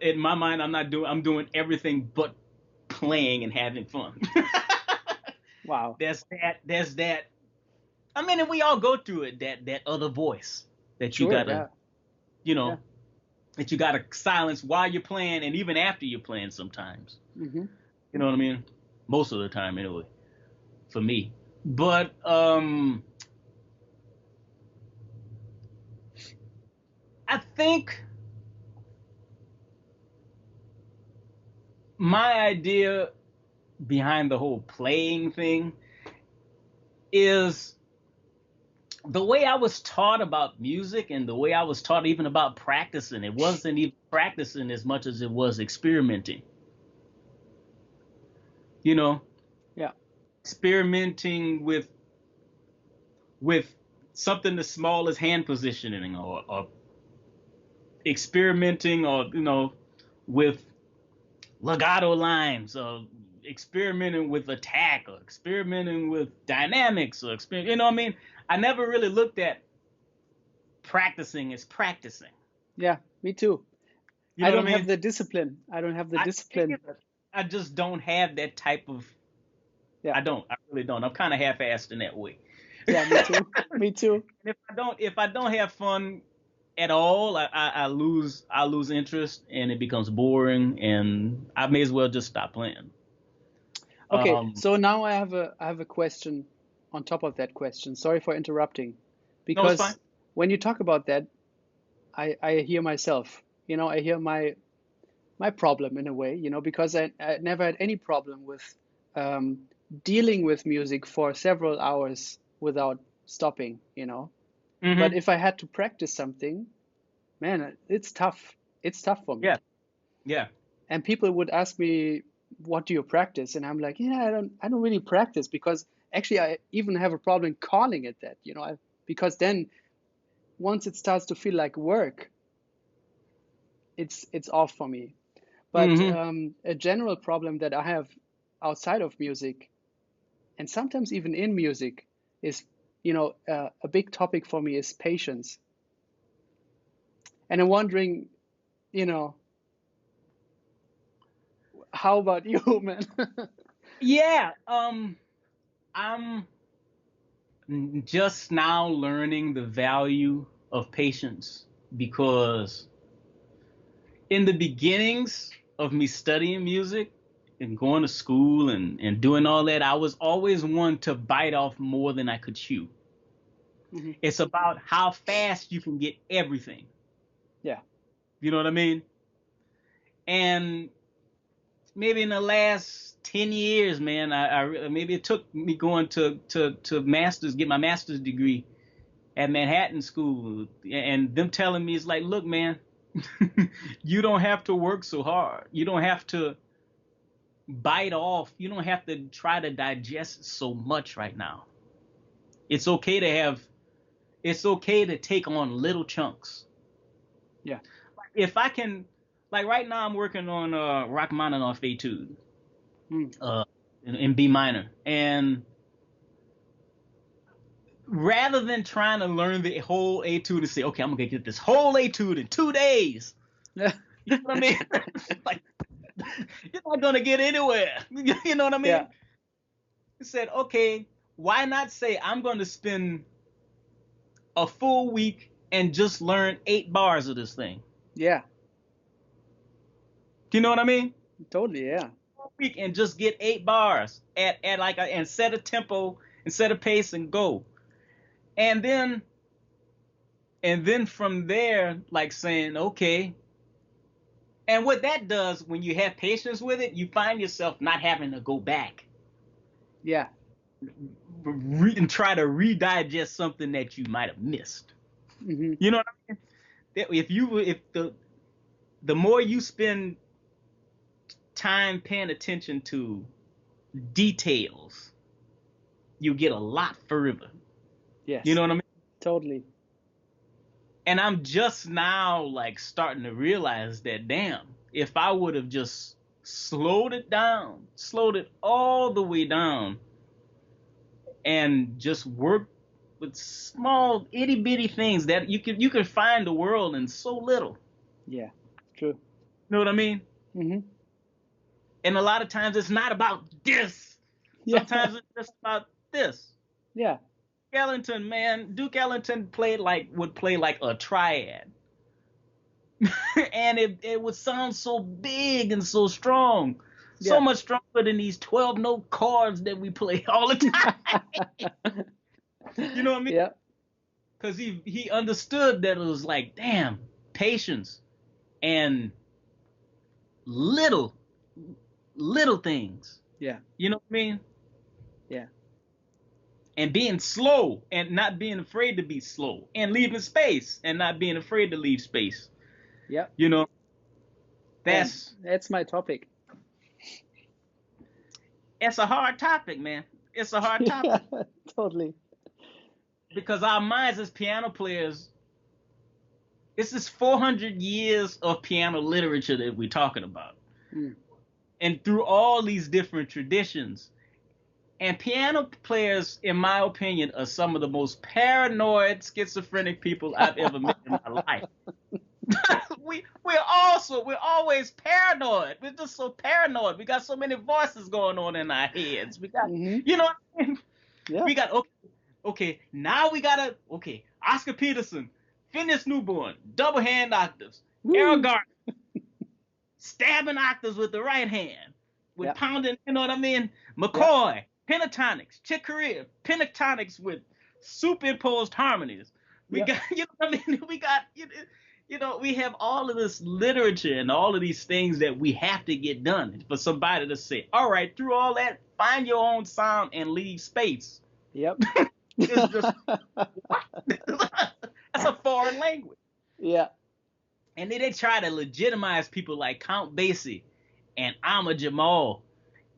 in my mind I'm doing everything but playing and having fun. Wow. There's that. I mean, and we all go through it. That other voice that you Sure. gotta, Yeah. you Yeah. know, that you gotta silence while you're playing and even after you're playing sometimes. Hmm. You know what I mean? Most of the time, anyway, for me. But I think my idea behind the whole playing thing is the way I was taught about music and the way I was taught even about practicing. It wasn't even practicing as much as it was experimenting. You know, Yeah. experimenting with something as small as hand positioning, or experimenting, or with legato lines, or experimenting with attack, or experimenting with dynamics, or you know what I mean? I never really looked at practicing as practicing. Yeah. Me too. You I know what I don't have mean? the discipline. I don't have the I discipline. I just don't have that type of. Yeah. I don't. I really don't. I'm kind of half-assed in that way. Yeah. Me too. Me too. If I don't have fun at all, I lose interest, and it becomes boring, and I may as well just stop playing. Okay. Um, So now I have a question on top of that question. Sorry for interrupting, no, it's fine. because when you talk about that, I hear myself. You know, I hear my problem in a way. You know, because I never had any problem with um, dealing with music for several hours without stopping. You know, but Hmm. if I had to practice something, man, it's tough. It's tough for me. Yeah, yeah. And people would ask me, what do you practice? And I'm like, yeah, I don't really practice, because actually I even have a problem calling it that, you know, because then once it starts to feel like work, it's off for me. But a general problem that I have outside of music, and sometimes even in music, is, a big topic for me is patience. And I'm wondering, how about you, man? Yeah. I'm just now learning the value of patience, because in the beginnings of me studying music and going to school and doing all that, I was always one to bite off more than I could chew. Mhm. It's about how fast you can get everything. Yeah. You know what I mean? And maybe in the last 10 years, man, maybe it took me going to masters, get my master's degree at Manhattan School, and them telling me, it's like, look, man, you don't have to work so hard. You don't have to bite off. You don't have to try to digest so much right now. It's okay to take on little chunks. Yeah. If I can, like right now, I'm working on Rachmaninoff Etude, in B minor, and rather than trying to learn the whole etude and say, okay, I'm gonna get this whole etude in 2 days, Yeah. you know what I mean? Like, you're not gonna get anywhere. You know what I mean? Yeah. He said, okay, why not say I'm gonna spend a full week and just learn 8 bars of this thing? Yeah. Do you know what I mean? Totally. Yeah. Week and just get 8 bars at like and set a tempo and set a pace and go. And then from there, like saying, okay. And what that does, when you have patience with it, you find yourself not having to go back. Yeah. And try to redigest something that you might have missed. Mm-hmm. You know what I mean? If the more you spend time paying attention to details, you get a lot further. Yes. You know what I mean? Totally. And I'm just now like starting to realize that, damn, if I would have just slowed it all the way down, and just worked with small itty bitty things that you can find the world in so little. Yeah. True. You know what I mean? Mm-hmm. And a lot of times it's not about this. Yeah. Sometimes it's just about this. Yeah. Duke Ellington would play like a triad. And it would sound so big and so strong. So much stronger than these 12 note chords that we play all the time. You know what I mean? Yeah. Because he understood that it was like, damn, patience and little things. Yeah. You know what I mean? Yeah. And being slow and not being afraid to be slow, and leaving space and not being afraid to leave space. Yeah. You know, that's my topic. It's a hard topic, man. It's a hard topic. Yeah, totally. Because our minds as piano players, it's this 400 years of piano literature that we're talking about. And through all these different traditions. And piano players, in my opinion, are some of the most paranoid, schizophrenic people I've ever met in my life. We're always paranoid. We're just so paranoid. We got so many voices going on in our heads. We got, you know what I mean? Yeah. We got, okay, now we gotta, Oscar Peterson, Phineas Newborn, double hand octaves, Errol Garner, stabbing octaves with the right hand, with pounding, you know what I mean? McCoy, pentatonics, Chick Corea, pentatonics with superimposed harmonies. We got, you know what I mean? We got, we have all of this literature and all of these things that we have to get done for somebody to say, all right, through all that, find your own sound and leave space. Yep. It's just, what? That's a foreign language. Yeah. And then they try to legitimize people like Count Basie and Ahmad Jamal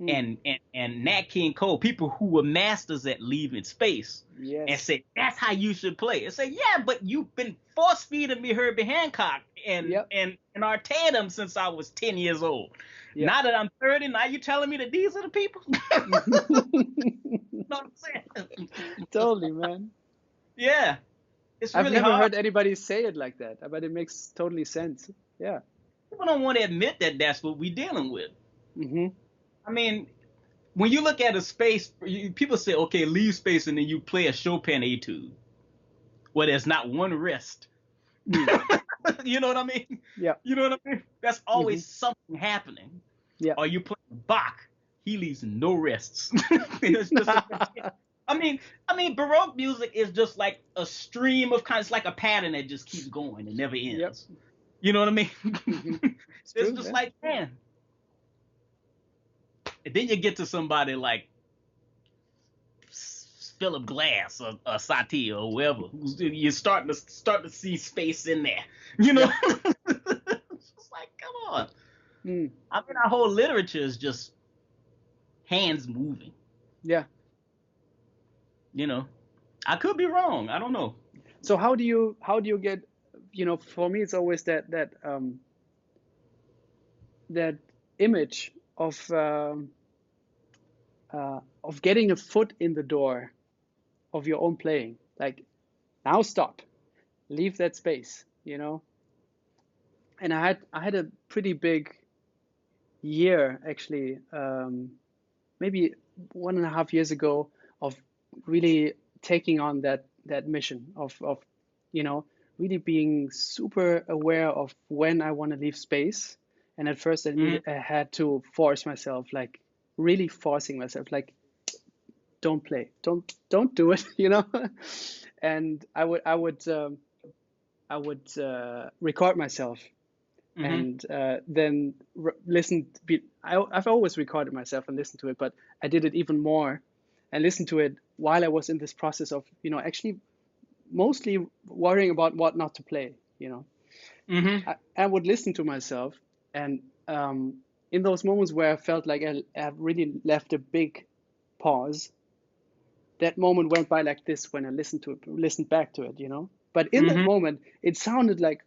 Mm. and Nat King Cole, people who were masters at leaving space, and Yes. say that's how you should play. And say, yeah, but you've been force feeding me Herbie Hancock Yep. and Artatum since I was 10 years old. Yep. Now that I'm 30, now you telling me that these are the people? You know what I'm saying? Totally, man. Yeah, it's I've really never hard. heard anybody say it like that, but it makes totally sense. Yeah. People don't want to admit that that's what we're dealing with. Hmm. I mean, when you look at a space, people say, okay, leave space, and then you play a Chopin etude where there's not one rest. Mm. You know what I mean? Yeah. You know what I mean? That's Hmm. always something happening. Yeah. Or you play Bach, he leaves no rests. It's just I mean, Baroque music is just like a stream of it's like a pattern that just keeps going and never Yep. ends. You know what I mean? Hmm. It's It's true, just man. like, man. And then you get to somebody like Philip Glass or Satie or whoever, you're starting to see space in there. You know, Yep. it's just like, come on. Mm. I mean, our whole literature is just hands moving. Yeah. You know, I could be wrong. I don't know. So how do you get, for me it's always that image of getting a foot in the door of your own playing. Like, now stop, leave that space. And I had a pretty big year actually, maybe 1.5 years ago, of really taking on that mission of you know really being super aware of when I want to leave space. And at first Hmm. I had to force myself, like really forcing myself, like, don't play, don't do it. And I would record myself, Hmm. and then listen. I've always recorded myself and listened to it, but I did it even more and listened to it while I was in this process of, actually mostly worrying about what not to play. Hmm. I would listen to myself, and in those moments where I felt like I really left a big pause, that moment went by like this when I listened back to it. But in that Hmm. moment, it sounded like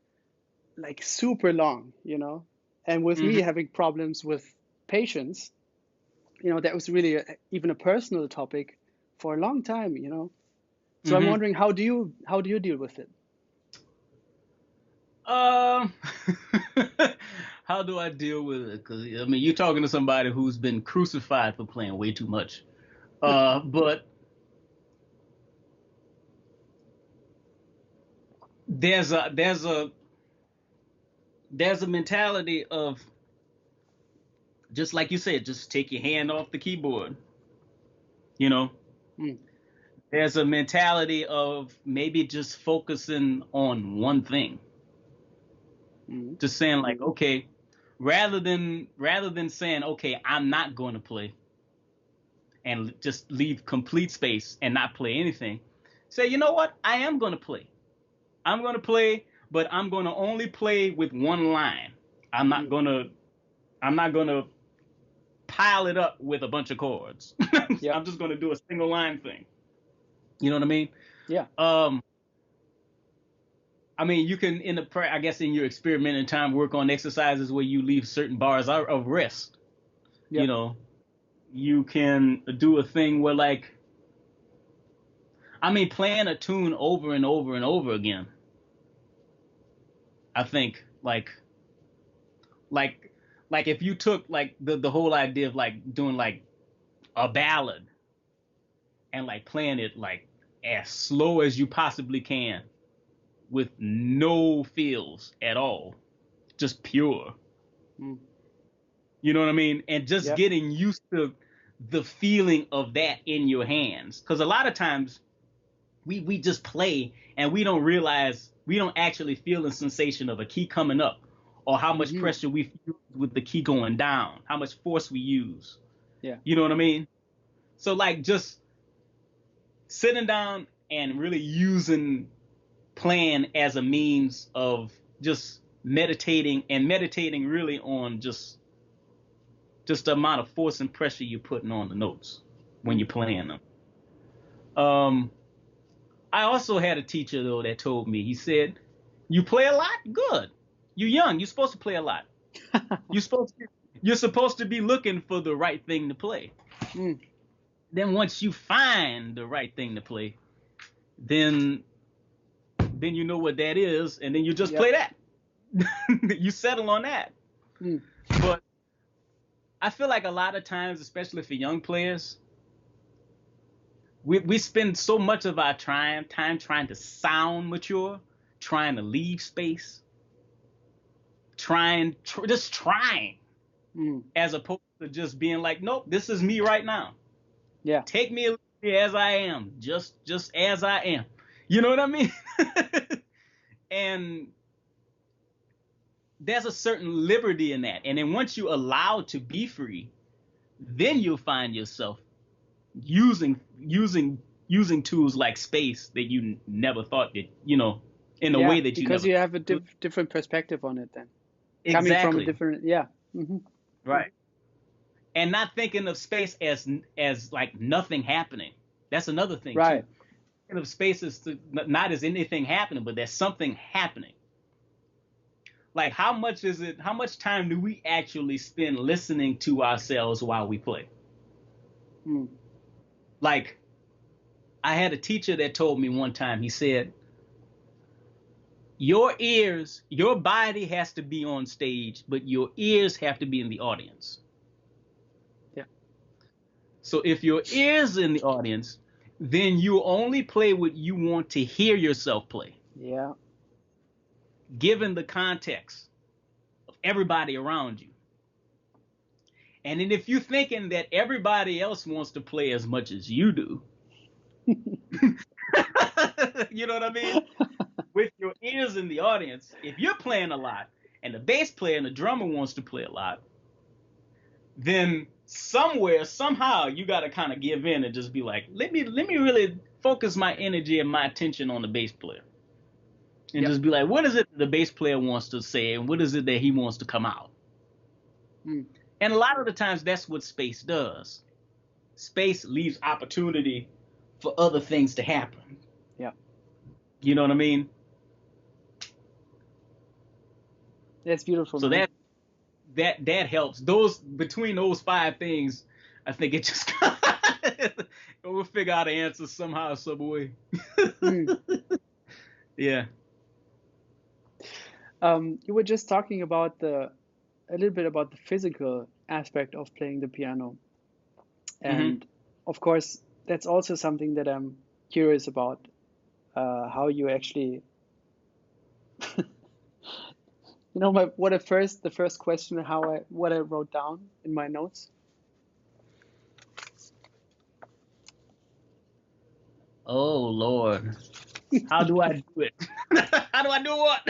super long. And with me Hmm. having problems with patience, that was really even a personal topic for a long time. So I'm Hmm. wondering, how do you deal with it? Um, how do I deal with it? Because I mean, you're talking to somebody who's been crucified for playing way too much. But there's a there's a there's a mentality of, just like you said, just take your hand off the keyboard. You know, Mm, there's a mentality of maybe just focusing on one thing, mm, just saying like, okay, rather than saying, okay, I'm not going to play and just leave complete space and not play anything. Say, you know what? I am going to play. I'm going to play, but I'm going to only play with one line. I'm not mm. going to I'm not going to pile it up with a bunch of chords. Yep. I'm just going to do a single line thing. You know what I mean? Yeah. Um, I mean, you can I guess in your experimental time work on exercises where you leave certain bars of rest. You Yep. know, you can do a thing where like, I mean, playing a tune over and over and over again. I think like like if you took like the whole idea of like doing like a ballad and like playing it like as slow as you possibly can with no feels at all, just pure. Mm. You know what I mean? And just Yep. getting used to the feeling of that in your hands. Because a lot of times we just play and we don't realize, we don't actually feel the sensation of a key coming up, or how much Hmm. pressure we feel with the key going down, how much force we use. Yeah. You know what I mean? So like just sitting down and really using playing as a means of just meditating, and meditating really on just just the amount of force and pressure you're putting on the notes when you're playing them. I also had a teacher though that told me, he said, "You play a lot? Good. You're young. You're supposed to play a lot. You're supposed to be looking for the right thing to play. Then once you find the right thing to play, then you know what that is, and then you just play that. You settle on that." But I feel like a lot of times, especially for young players, we spend so much of our time trying to sound mature, trying to leave space, just trying, as opposed to just being like, nope, this is me right now. Yeah. Take me as I am, just as I am. You know what I mean? And there's a certain liberty in that. And then once you allow to be free, then you'll find yourself using tools like space that you never thought that, in a way that because you have a different perspective on it then. Exactly. Coming from a different, Right. And not thinking of space as like nothing happening. That's another thing, right. too. Thinking of space as not as anything happening, but there's something happening. Like how much time do we actually spend listening to ourselves while we play? Like, I had a teacher that told me one time, he said, your body has to be on stage, but your ears have to be in the audience. Yeah. So if your ears in the audience, then you only play what you want to hear yourself play. Yeah. Given the context of everybody around you. And then if you're thinking that everybody else wants to play as much as you do, you know what I mean? With your ears in the audience, if you're playing a lot and the bass player and the drummer wants to play a lot, then somehow you got to kind of give in and just be like, let me really focus my energy and my attention on the bass player. And just be like, what is it the bass player wants to say and what is it that he wants to come out? And a lot of the times that's what space does. Space leaves opportunity for other things to happen. Yeah. You know what I mean? That's beautiful. So that helps. Between those 5 things, I think it just we'll figure out an answer somehow, some way. Yeah. You were just talking about a little bit about the physical aspect of playing the piano. And of course, that's also something that I'm curious about, how you actually, the first question, what I wrote down in my notes. Oh, Lord. How do I do it? How do I do what?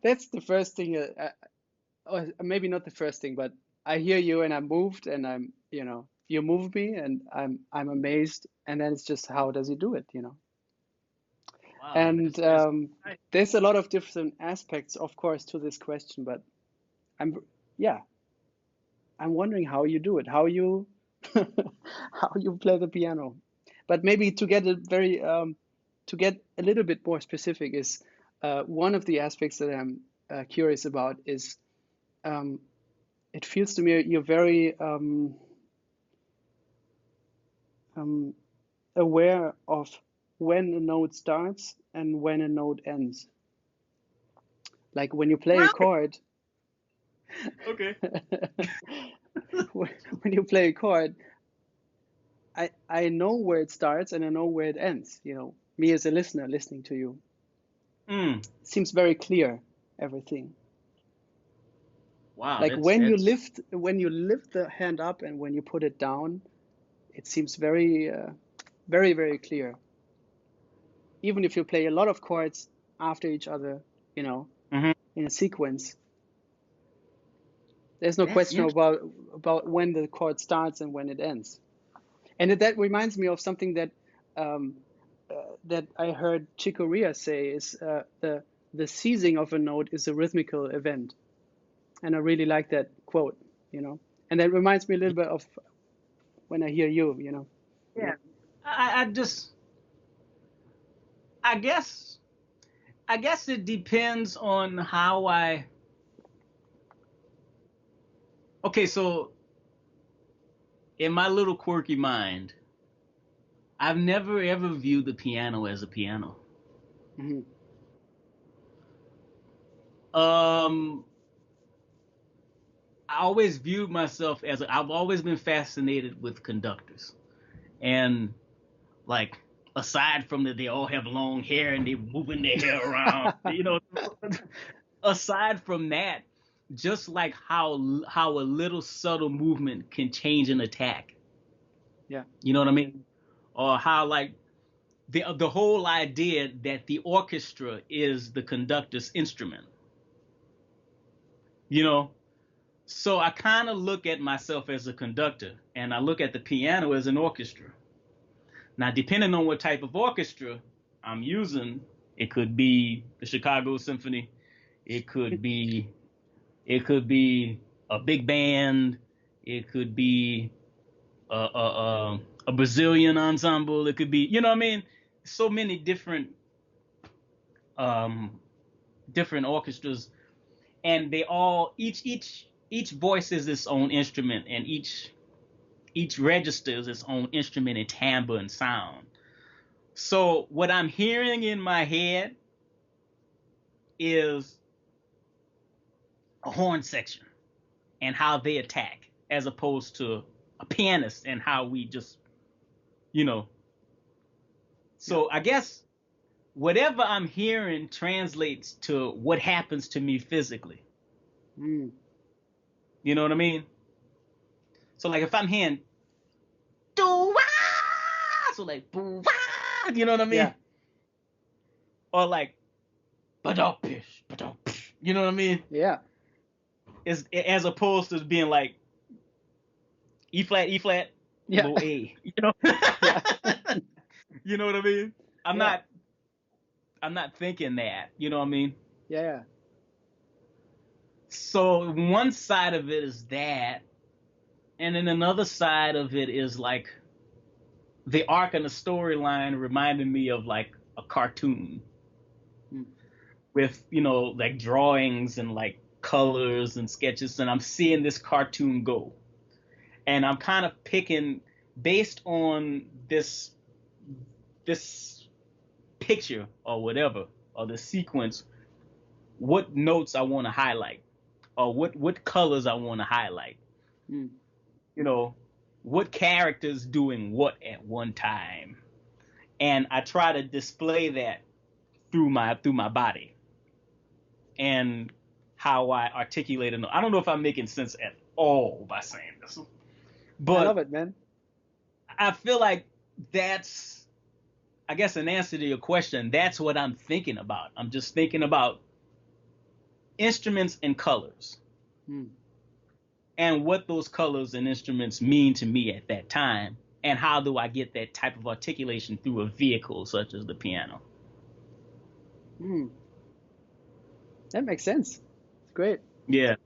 That's the first thing, or maybe not the first thing, but I hear you and I'm moved and I'm, you move me and I'm amazed. And then it's just, how does he do it, Wow, and there's a lot of different aspects, of course, to this question, but I'm wondering how you do it, how you play the piano. But maybe to get a little bit more specific is, one of the aspects that I'm curious about is, it feels to me you're very aware of when a note starts and when a note ends. Like when you play a chord. Okay. When you play a chord, I know where it starts and I know where it ends. Me as a listener listening to you. It seems very clear, everything. Wow. Like when you lift the hand up and when you put it down, it seems very, very, very clear. Even if you play a lot of chords after each other, in a sequence, there's no question about when the chord starts and when it ends. And that reminds me of something that that I heard Chico Rea say is, the seizing of a note is a rhythmical event. And I really like that quote, and that reminds me a little bit of when I hear you, Yeah. I just, I guess it depends on how okay, so in my little quirky mind, I've never ever viewed the piano as a piano. Mm-hmm. I always viewed myself as I've always been fascinated with conductors, and like aside from that they all have long hair and they moving their hair around, aside from that, just like how a little subtle movement can change an attack. Yeah. You know what I mean? Or how like the whole idea that the orchestra is the conductor's instrument. So I kind of look at myself as a conductor, and I look at the piano as an orchestra. Now, depending on what type of orchestra I'm using, it could be the Chicago Symphony, it could be a big band, it could be a Brazilian ensemble, it could be, you know what I mean? So many different orchestras, and they all each voice is its own instrument, and each register is its own instrument and timbre and sound. So what I'm hearing in my head is a horn section and how they attack, as opposed to a pianist and how we just, So I guess whatever I'm hearing translates to what happens to me physically. Mm. You know what I mean? So like if I'm hearing do so like boo, you know what I mean? Yeah. Or like ba-da-pish, you know what I mean? Yeah. Is as opposed to being like E flat, Yeah. low A. Yeah. You know what I mean? I'm not thinking that. You know what I mean? Yeah. So one side of it is that, and then another side of it is like the arc and the storyline reminded me of like a cartoon with, like drawings and like colors and sketches, and I'm seeing this cartoon go. And I'm kind of picking based on this picture or whatever, or the sequence, what notes I want to highlight, or what colors I want to highlight. What characters doing what at one time, and I try to display that through my body and how I articulate it. I don't know if I'm making sense at all by saying this, but I love it, man. I feel like that's, I guess, an answer to your question. That's what I'm thinking about. I'm just thinking about instruments and colors. And what those colors and instruments mean to me at that time, and how do I get that type of articulation through a vehicle such as the piano. That makes sense. It's great. Yeah.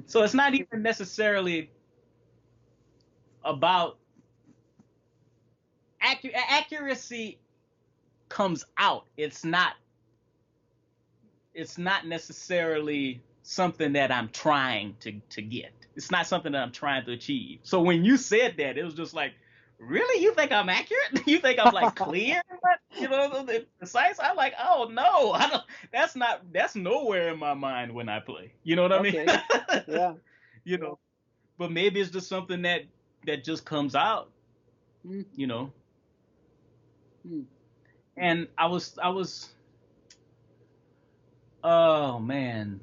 So it's not even necessarily about accuracy comes out. It's not necessarily something that I'm trying to get. It's not something that I'm trying to achieve. So when you said that, it was just like, really? You think I'm accurate? You think I'm like clear? The precise? I'm like, oh no, I don't. That's nowhere in my mind when I play. You know what I mean? Yeah. But maybe it's just something that just comes out. And I was. Oh man.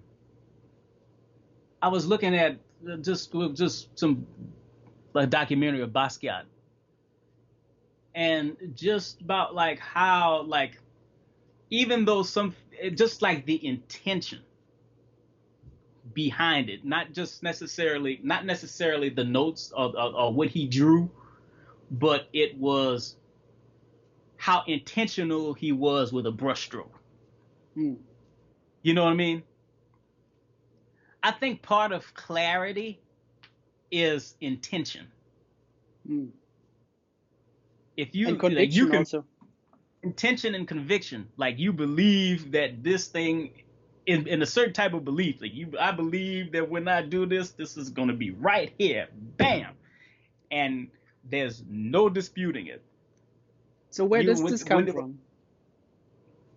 I was looking at just some like documentary of Basquiat, and just about like how like even though just like the intention behind it, not necessarily the notes or what he drew, but it was how intentional he was with a brushstroke. You know what I mean? I think part of clarity is intention. Mm. If you And like, you conviction can also. intention and conviction, like you believe that this thing in a certain type of belief, like I believe that when I do this, this is going to be right here, bam, and there's no disputing it. So where You does this come from?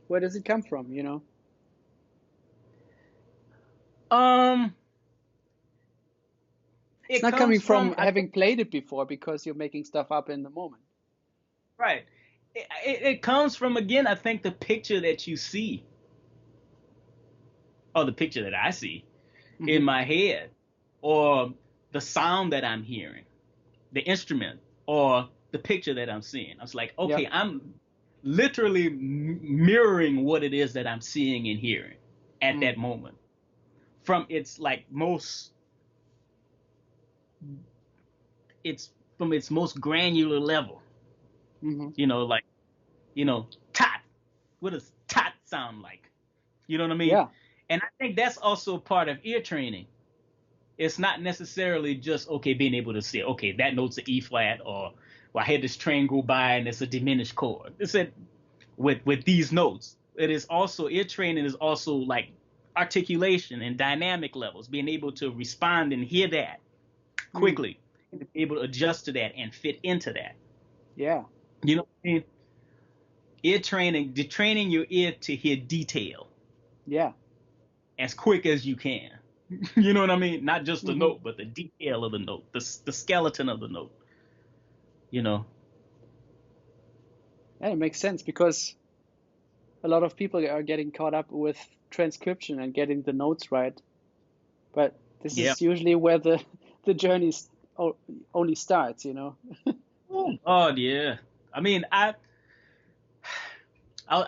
Where does it come from, you know? It's It not coming comes from from, having played it before because you're making stuff up in the moment. right. It comes from, again, I think the picture that you see, or the picture that I see in Mm-hmm. my head, or the sound that I'm hearing, the instrument, or the picture that I'm seeing. I was like, Yeah. okay, I'm literally mirroring what it is that I'm seeing and hearing at that moment from its like its most granular level. Mm-hmm. You know, like, tot. What does tot sound like? You know what I mean? Yeah. And I think that's also part of ear training. It's not necessarily just, okay, being able to say, okay, that note's an E flat, or, well, I had this train go by and it's a diminished chord. It's with these notes. It is also, ear training is also like articulation and dynamic levels, being able to respond and hear that quickly, and be able to adjust to that and fit into that. Yeah. You know what I mean? Ear training, training your ear to hear detail. Yeah. As quick as you can. You know what I mean? Not just the Mm-hmm. note, but the detail of the note, the skeleton of the note. You know? And it makes sense because a lot of people are getting caught up with transcription and getting the notes right. But this Yeah. is usually where the journey only starts, you know? Oh, yeah. I mean, I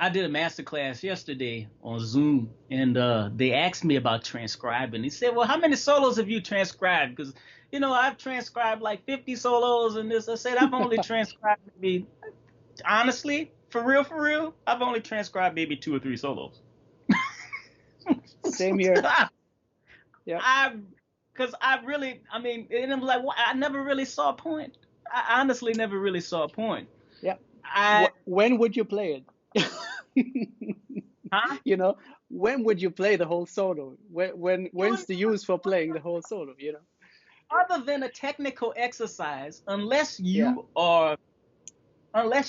did a master class yesterday on Zoom, and they asked me about transcribing. He said, well, how many solos have you transcribed? Because, I've transcribed like 50 solos and this. I said, I've only transcribed maybe, honestly, for real, I've only transcribed maybe 2 or 3 solos. Same here. Yeah. Because and I'm like, well, I never really saw a point. I honestly never really saw a point. Yeah. I, When would you play it? huh? You know, when would you play the whole solo? You When's the use for playing the whole solo, you know? Other than a technical exercise, unless Yeah.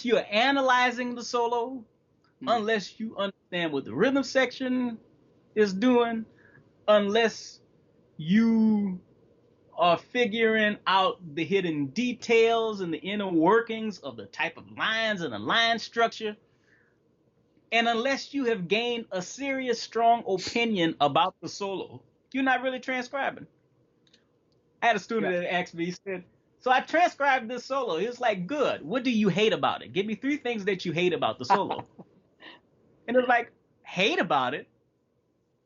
you're analyzing the solo, Hmm. unless you understand what the rhythm section is doing, unless you are figuring out the hidden details and the inner workings of the type of lines and the line structure, and unless you have gained a serious, strong opinion about the solo, you're not really transcribing. I had a student Yeah. that asked me, he said, so I transcribed this solo. He was like, good. What do you hate about it? Give me 3 things that you hate about the solo. And it was like, hate about it?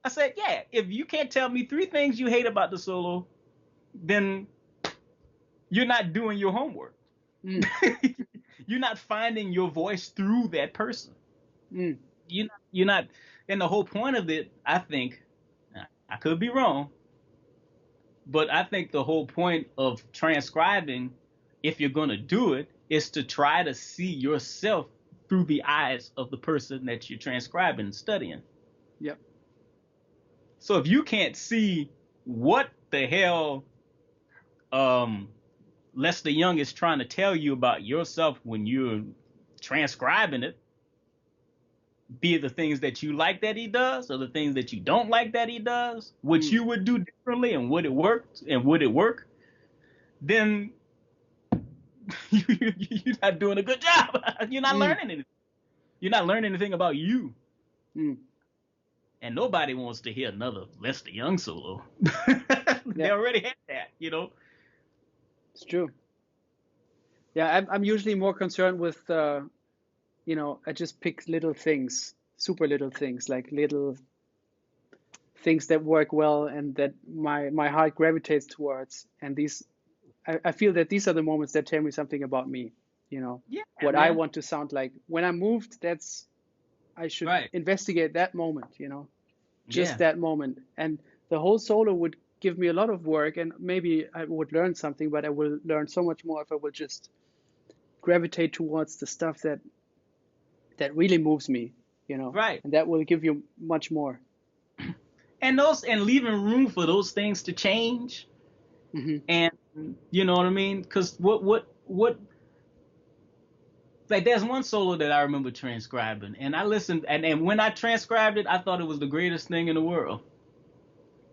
I said, yeah, if you can't tell me 3 things you hate about the solo, then you're not doing your homework. Mm. You're not finding your voice through that person. Mm. You're not, and the whole point of it, I think, I could be wrong, but I think the whole point of transcribing, if you're going to do it, is to try to see yourself through the eyes of the person that you're transcribing and studying. Yep. So if you can't see what the hell Lester Young is trying to tell you about yourself when you're transcribing it, be it the things that you like that he does or the things that you don't like that he does, what you would do differently and would it work and would it work, then you're not doing a good job. You're not learning anything. You're not learning anything about you. And nobody wants to hear another Lester Young solo. They already had that, It's true. Yeah, I'm usually more concerned with, I just pick little things, super little things, like little things that work well and that my heart gravitates towards. And I feel that these are the moments that tell me something about me, Yeah, what I man. want to sound like. When I'm moved, I should investigate that moment, just that moment. And the whole solo would give me a lot of work, and maybe I would learn something, but I will learn so much more if I will just gravitate towards the stuff that really moves me, Right. and that will give you much more. And leaving room for those things to change. Hmm. And you know what I mean? Because what like there's one solo that I remember transcribing, and I listened, and when I transcribed it, I thought it was the greatest thing in the world.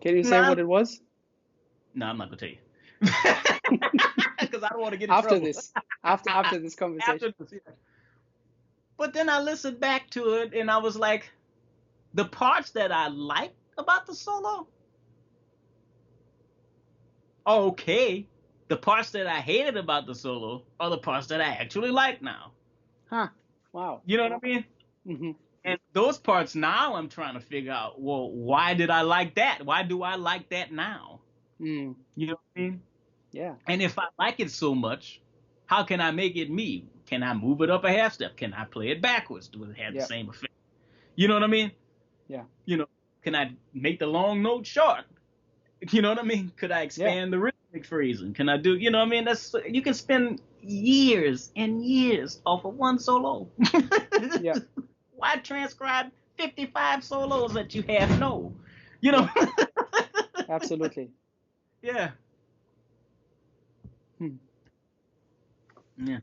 Can you say what it was? No, I'm not gonna tell you. Because I don't want to get in After trouble. this, after this conversation. After this, yeah. But then I listened back to it, and I was like, the parts that I liked about the solo, okay. The parts that I hated about the solo are the parts that I actually like now. Huh. Wow. You know what I mean? Mm-hmm. And those parts now I'm trying to figure out, well, why did I like that? Why do I like that now? Mm. You know what I mean? Yeah. And if I like it so much, how can I make it me? Can I move it up a half step? Can I play it backwards? Do it have the same effect? You know what I mean? Yeah. Can I make the long note short? You know what I mean? Could I expand the rhythmic phrasing? Can I do, you know what I mean? You can spend years and years off of one solo. Yeah. Why transcribe 55 solos that you have? No. You know? Absolutely. Yeah. Yeah.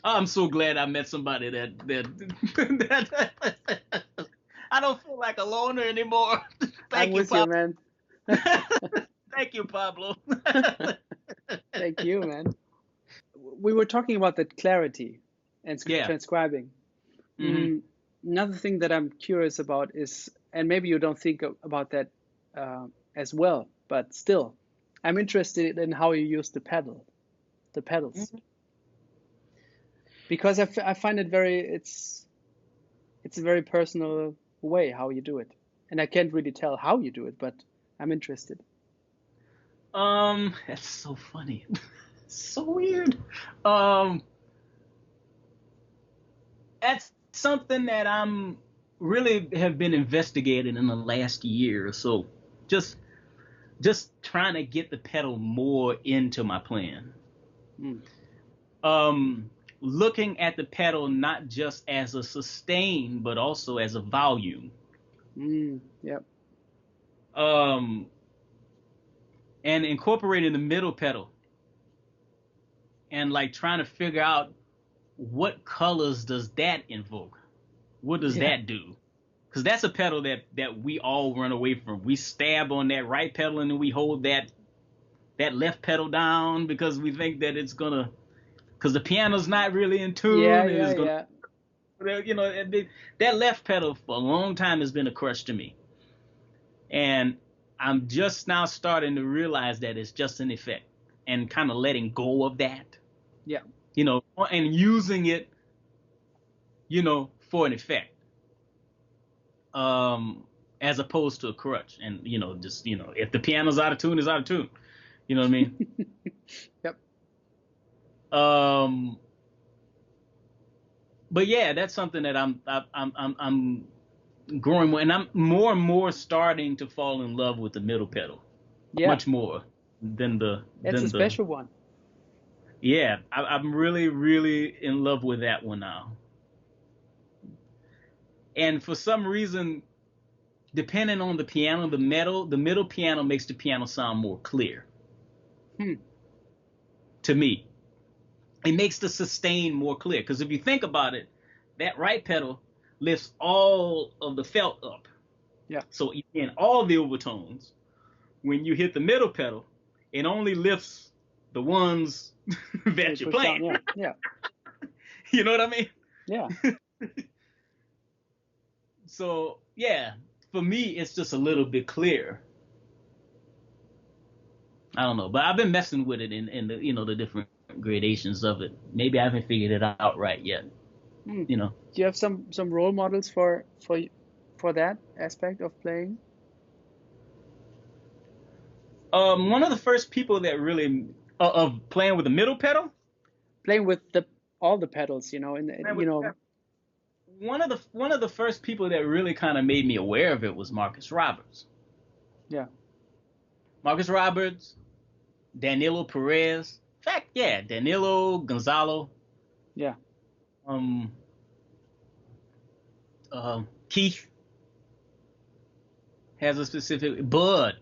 Oh, I'm so glad I met somebody that I don't feel like a loner anymore. I'm with you, man. Thank you, Pablo. Thank you, man. We were talking about that clarity and transcribing. Mm-hmm. Another thing that I'm curious about is, and maybe you don't think about that as well, but still, I'm interested in how you use the pedals, Mm-hmm. because I find it it's a very personal way how you do it, and I can't really tell how you do it, but I'm interested. That's so funny. So weird. That's something that I'm really have been investigating in the last year or so. Just trying to get the pedal more into my plan. Looking at the pedal not just as a sustain, but also as a volume. Yep. And incorporating the middle pedal and like trying to figure out what colors does that invoke? What does that do? Because that's a pedal that we all run away from. We stab on that right pedal and then we hold that left pedal down because we think that it's gonna, because the piano's not really in tune. Yeah. You know, that left pedal for a long time has been a crush to me, and I'm just now starting to realize that it's just an effect and kind of letting go of that. Yeah. You know, and using it, you know, for an effect. As opposed to a crutch. And, you know, just, you know, if the piano's out of tune, it's out of tune. You know what I mean? Yep. But yeah, that's something that I'm growing more, and I'm more and more starting to fall in love with the middle pedal. Yeah. Much more than the. It's a special one. Yeah, I'm really, really in love with that one now. And for some reason, depending on the piano, the middle piano makes the piano sound more clear. To me, it makes the sustain more clear. Because if you think about it, that right pedal lifts all of the felt up. Yeah. So in all the overtones, when you hit the middle pedal, it only lifts the ones that you're playing. Down. Yeah. You know what I mean? Yeah. So yeah, for me, it's just a little bit clearer. I don't know, but I've been messing with it in the, you know, the different gradations of it. Maybe I haven't figured it out right yet. You know. Do you have some role models for that aspect of playing? One of the first people that really of playing with the middle pedal. Playing with all the pedals, you know, One of the first people that really kind of made me aware of it was Marcus Roberts. Yeah. Marcus Roberts, Danilo Perez. In fact, yeah, Danilo, Gonzalo, Yeah. um, Keith has a specific. Bud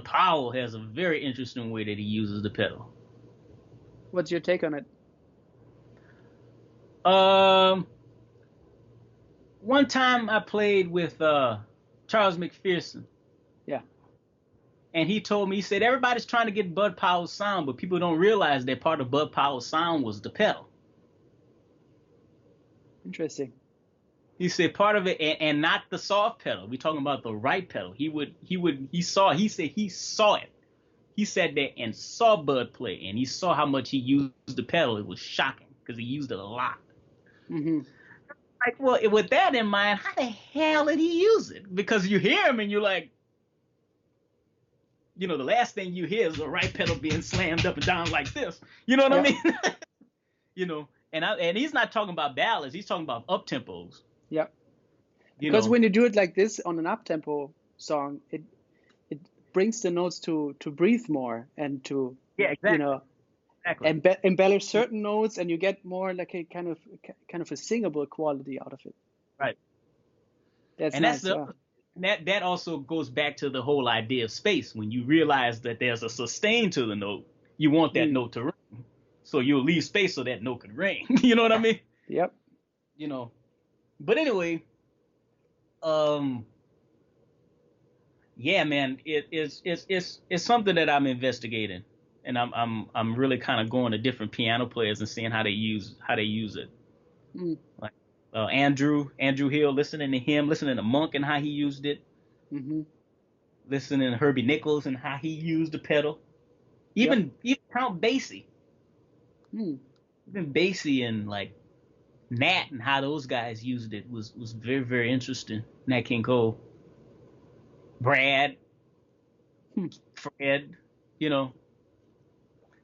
Powell has a very interesting way that he uses the pedal. What's your take on it? One time I played with Charles McPherson. Yeah. And he told me, he said, everybody's trying to get Bud Powell's sound, but people don't realize that part of Bud Powell's sound was the pedal. Interesting. He said part of it, and not the soft pedal. We're talking about the right pedal. He saw it. He sat there and saw Bud play, and he saw how much he used the pedal. It was shocking because he used it a lot. Mm-hmm. Like, well, with that in mind, how the hell did he use it? Because you hear him and you're like, the last thing you hear is the right pedal being slammed up and down like this. You know what I mean? And he's not talking about ballads. He's talking about up tempos. Yeah. Because when you do it like this on an up tempo song, it brings the notes to breathe more and to embellish certain notes, and you get more like a kind of a singable quality out of it. Right. That's nice. That also goes back to the whole idea of space. When you realize that there's a sustain to the note, you want that note to ring. So you'll leave space so that note can ring. You know what I mean? Yep. But anyway, yeah, man, it's something that I'm investigating, and I'm really kind of going to different piano players and seeing how they use it. Like Andrew Hill, listening to him, listening to Monk and how he used it, listening to Herbie Nichols and how he used the pedal, even Count Basie, even Basie and like Nat and how those guys used it was very, very interesting. Nat King Cole, Brad, Fred,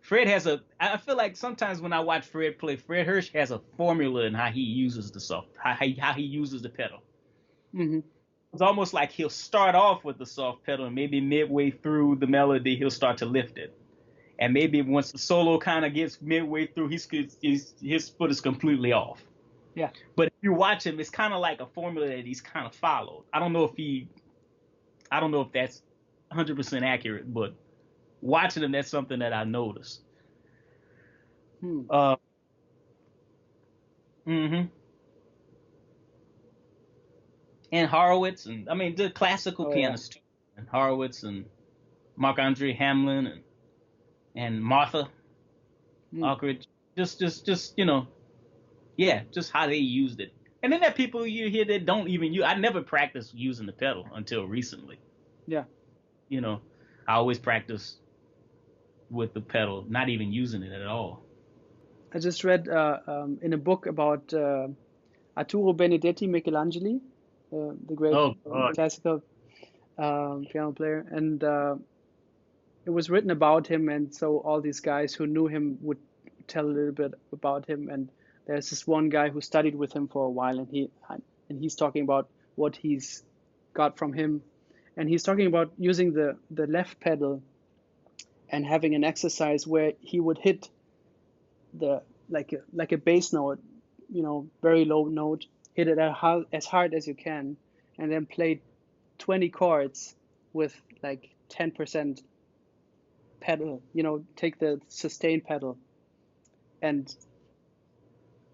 Fred has I feel like sometimes when I watch Fred play, Fred Hirsch has a formula in how he uses how he uses the pedal. It's almost like he'll start off with the soft pedal, and maybe midway through the melody, he'll start to lift it. And maybe once the solo kind of gets midway through, his foot is completely off. Yeah. But if you watch him, it's kind of like a formula that he's kind of followed. I don't know if that's 100% accurate, but watching him, that's something that I noticed. And Horowitz, and I mean the classical pianists too, and Horowitz and Marc-Andre Hamelin and Martha Arkwright, just just how they used it. And then there are people you hear that don't even use. I never practiced using the pedal until recently. Yeah. I always practice with the pedal, not even using it at all. I just read in a book about Arturo Benedetti Michelangeli, the great classical piano player, and it was written about him, and so all these guys who knew him would tell a little bit about him. And there's this one guy who studied with him for a while, and he's talking about what he's got from him, and he's talking about using the left pedal and having an exercise where he would hit the like a bass note, very low note, hit it as hard as you can, and then play 20 chords with like 10% pedal, take the sustain pedal and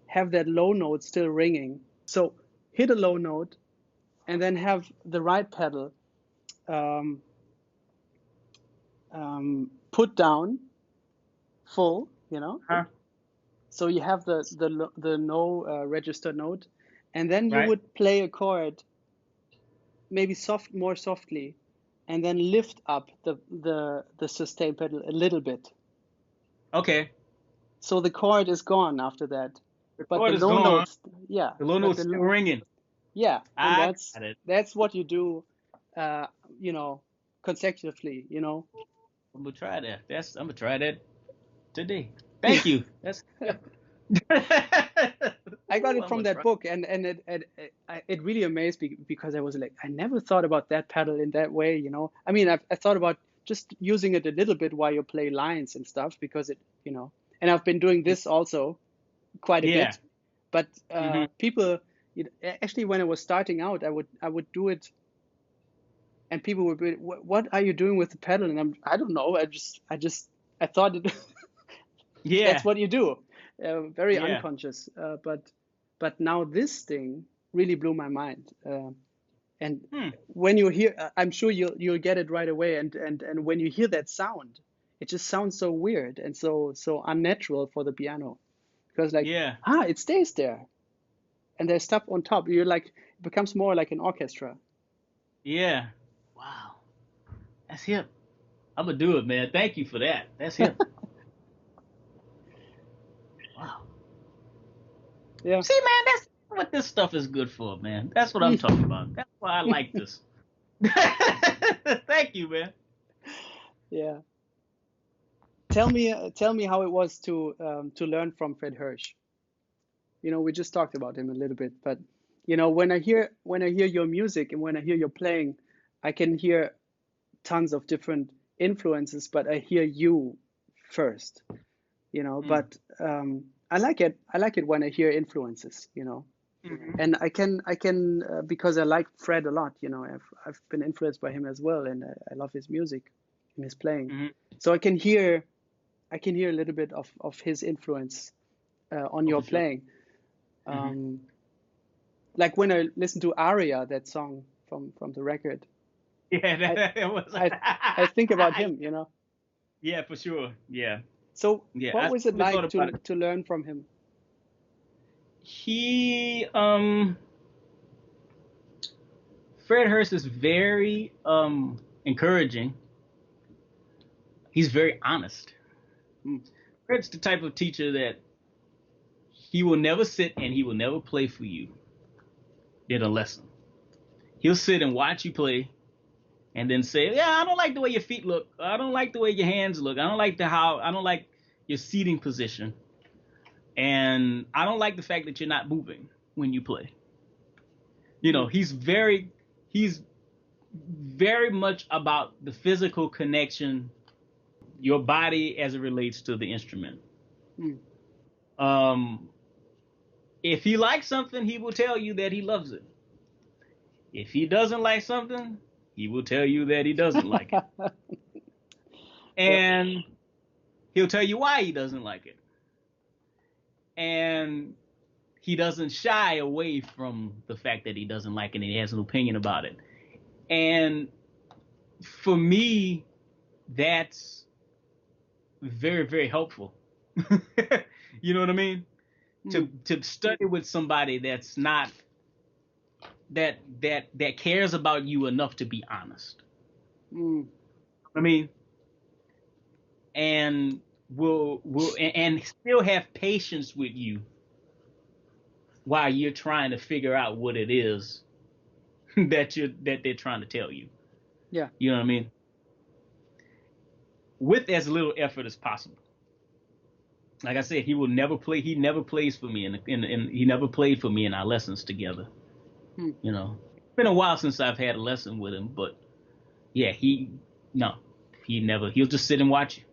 have that low note still ringing. So hit a low note and then have the right pedal put down full, So you have the no register note, and then you would play a chord maybe more softly, and then lift up the sustain pedal a little bit. Okay. So the chord is gone after that. But the low notes, the low notes still ringing. Yeah, and that's what you do, consecutively. I'm gonna try that. I'm gonna try that today. Thank you. That's I got Ooh, it I'm from gonna that try. book, and it really amazed me because I was like, I never thought about that pedal in that way, you know. I mean, I thought about just using it a little bit while you play lines and stuff because it, you know, and I've been doing this also quite a Yeah. bit, but Hmm. people, actually, when I was starting out, I would do it, and people would be, what are you doing with the pedal? And I don't know, I thought it, that's Yeah. what you do, very Yeah. unconscious, but now this thing really blew my mind. And Hmm. when you hear, I'm sure you'll get it right away. And when you hear that sound, it just sounds so weird and so unnatural for the piano, because like, Yeah. it stays there, and there's stuff on top. You're like, it becomes more like an orchestra. Yeah. Wow. That's hip. I'm gonna do it, man. Thank you for that. That's hip. Wow. Yeah. See, man, that's what this stuff is good for, man. That's what I'm talking about. That's why I like this. Thank you, man. Yeah. Tell me how it was to learn from Fred Hirsch. You know, we just talked about him a little bit, but you know, when I hear your music and when I hear your playing, I can hear tons of different influences, but I hear you first, you know. Mm. But I like it when I hear influences, you know. Hmm. And I can because I like Fred a lot, you know. I've been influenced by him as well, and I love his music and his playing. Hmm. So I can hear a little bit of his influence on Oh, your for sure. playing. Hmm. Um, like when I listen to Aria, that song from the record, Yeah, I that was. I think about him, you know. Yeah, for sure. Yeah, So yeah. what I was it really thought like about to it. to learn from him? He, Fred Hurst is very encouraging. He's very honest. Mm, Fred's the type of teacher that he will never sit and he will never play for you in a lesson. He'll sit and watch you play and then say, "Yeah, I don't like the way your feet look. I don't like the way your hands look. I don't like your seating position, and I don't like the fact that you're not moving when you play." You know, mm, he's very much about the physical connection, your body as it relates to the instrument. mm. Um, if he likes something, he will tell you that he loves it. If he doesn't like something, he will tell you that he doesn't like it. Yep. And he'll tell you why he doesn't like it. And he doesn't shy away from the fact that he doesn't like it and he has an opinion about it. And for me, that's very, very helpful. You know what I mean? To Mm, to study with somebody that's not that cares about you enough to be honest. mm. I mean, and will and still have patience with you while you're trying to figure out what it is that they're trying to tell you. Yeah. You know what I mean? With as little effort as possible. Like I said, he will never play. He never plays for me, he never played for me in our lessons together. Mm. You know, it's been a while since I've had a lesson with him, but yeah, no, he never. He'll just sit and watch you.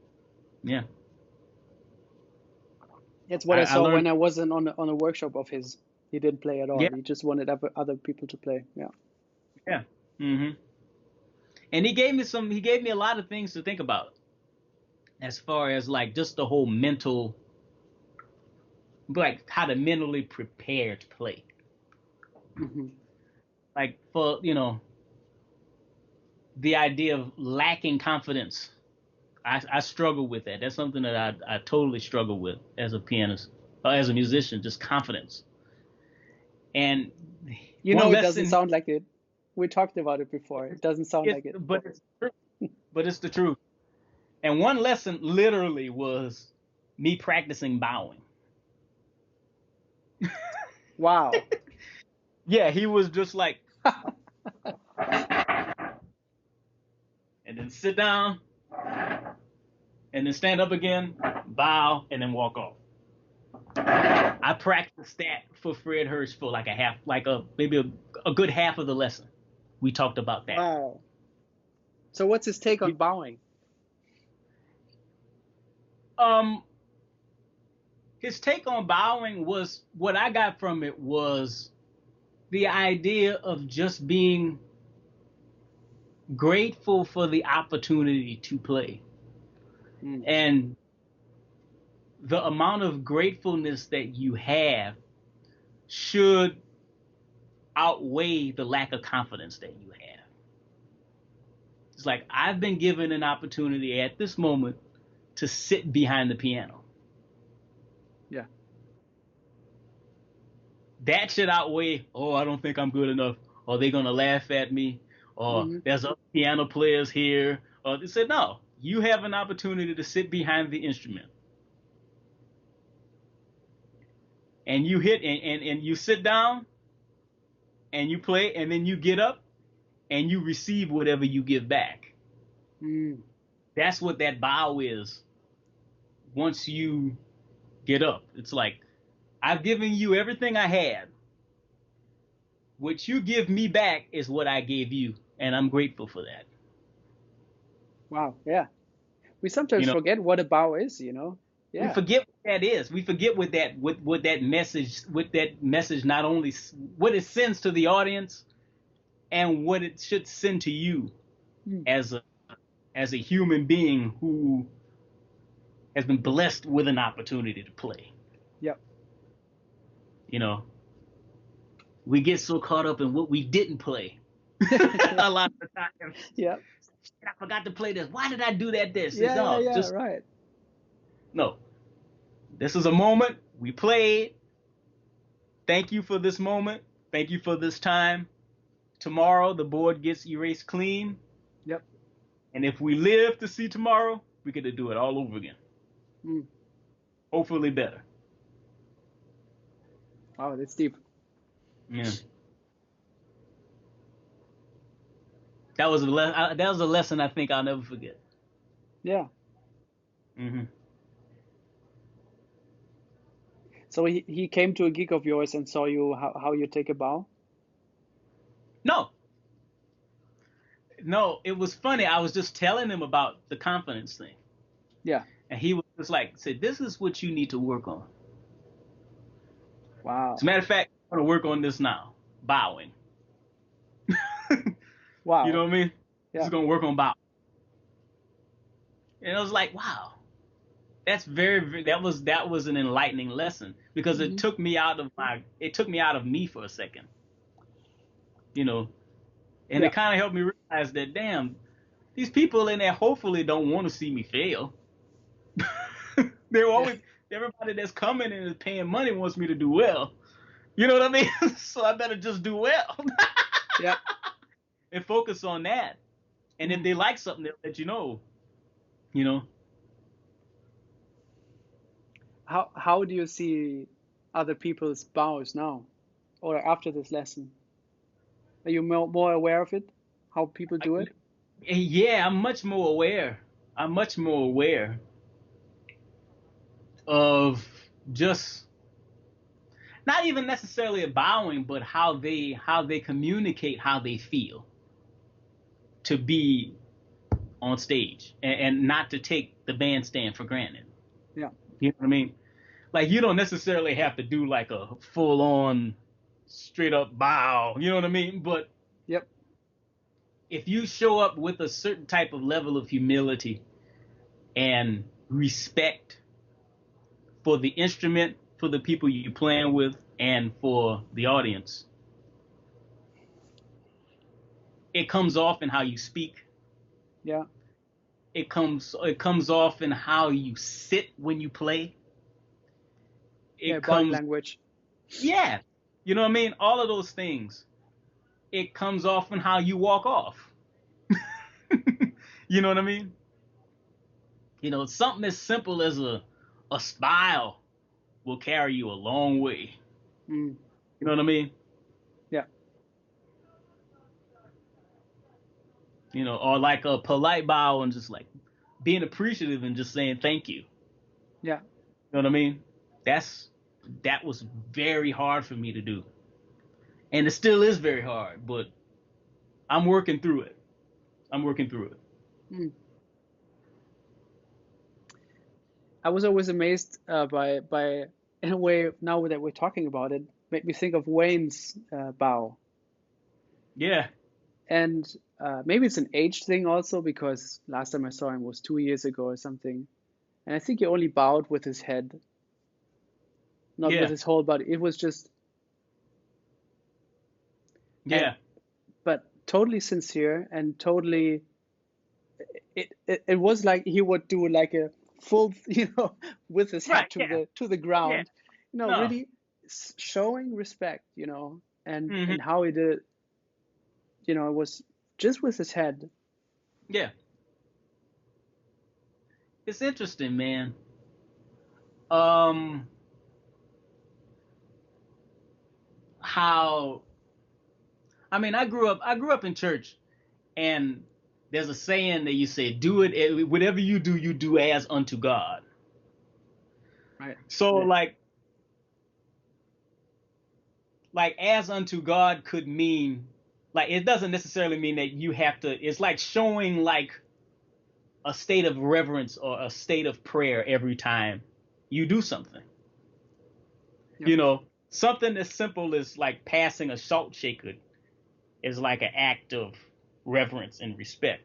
Yeah, That's what I I saw learned. when I was on a workshop of his. He didn't play at all. Yeah, He just wanted other people to play. Yeah. yeah. Hmm. And he gave me some. He gave me a lot of things to think about as far as like just the whole mental, like how to mentally prepare to play. Hmm. Like for the idea of lacking confidence. I struggle with that. That's something that I totally struggle with as a pianist, or as a musician, just confidence. And You one know, it doesn't lesson, sound like it. We talked about it before. It doesn't sound like it. but it's true. But it's the truth. And one lesson literally was me practicing bowing. Wow. Yeah, he was just like, and then sit down, and then stand up again, bow, and then walk off. I practiced that for Fred Hurst for like maybe a good half of the lesson. We talked about that. Wow. So what's his take on bowing? His take on bowing was, what I got from it was the idea of just being grateful for the opportunity to play. And the amount of gratefulness that you have should outweigh the lack of confidence that you have. It's like, I've been given an opportunity at this moment to sit behind the piano. Yeah. That should outweigh, oh, I don't think I'm good enough, or they're going to laugh at me, or there's other piano players here. Or they said, no, you have an opportunity to sit behind the instrument. And you hit, and you sit down, and you play, and then you get up, and you receive whatever you give back. That's what that bow is. Once you get up, it's like, I've given you everything I had. What you give me back is what I gave you, and I'm grateful for that. Wow, yeah. We sometimes forget what a bow is, Yeah. We forget what that is. We forget what that message not only what it sends to the audience, and what it should send to you as a human being who has been blessed with an opportunity to play. Yep. We get so caught up in what we didn't play a lot of the time. Yep. I forgot to play this. Why did I do that? Right. No. This is a moment. We played. Thank you for this moment. Thank you for this time. Tomorrow, the board gets erased clean. Yep. And if we live to see tomorrow, we get to do it all over again. Hopefully better. Wow, that's deep. Yeah. That was a lesson I think I'll never forget. Yeah. So he came to a gig of yours and saw you how you take a bow? No, it was funny. I was just telling him about the confidence thing. Yeah. And he was just said, this is what you need to work on. Wow. As a matter of fact, I'm going to work on this now. Bowing. Wow. You know what I mean? Yeah. Just going to work on bowing. And I was like, wow. That's that was an enlightening lesson, because it took me out of me for a second. And it kind of helped me realize that, damn, these people in there hopefully don't want to see me fail. They're always, everybody that's coming and is paying money wants me to do well. You know what I mean? So I better just do well. Yeah. And focus on that. And if they like something, they'll let you know. How do you see other people's bows now, or after this lesson? Are you more aware of it? How people do it? Yeah, I'm much more aware. I'm much more aware of just not even necessarily a bowing, but how they communicate how they feel to be on stage, and not to take the bandstand for granted. Yeah. You know what I mean? Like, you don't necessarily have to do like a full on straight up bow. You know what I mean? But yep. If you show up with a certain type of level of humility and respect for the instrument, for the people you're playing with, and for the audience, it comes off in how you speak. Yeah. It comes off in how you sit when you play. Body language. Yeah. You know what I mean? All of those things. It comes off in how you walk off. You know what I mean? Something as simple as a smile will carry you a long way. You know what I mean? Yeah. Or like a polite bow and just like being appreciative and just saying thank you. Yeah. You know what I mean? That's that was very hard for me to do, and it still is very hard. But I'm working through it. I'm working through it. Mm. I was always amazed by in a way, now that we're talking about it, made me think of Wayne's bow. Yeah. And maybe it's an age thing also, because last time I saw him was 2 years ago or something. And I think he only bowed with his head, not with Yeah. his whole body. It was just, Yeah. but totally sincere and totally, it was like he would do like a full, with his head Right. Yeah. to the Yeah. ground, No. really showing respect, and Hmm. how he did, it was just with his head. Yeah. It's interesting, man. How I mean, I grew up in church, and there's a saying that you say, "Do it, whatever you do as unto God." Right. So Yeah. like as unto God could mean, like, it doesn't necessarily mean that you have to. It's like showing like a state of reverence or a state of prayer every time you do something. Yep. Something as simple as like passing a salt shaker is like an act of reverence and respect,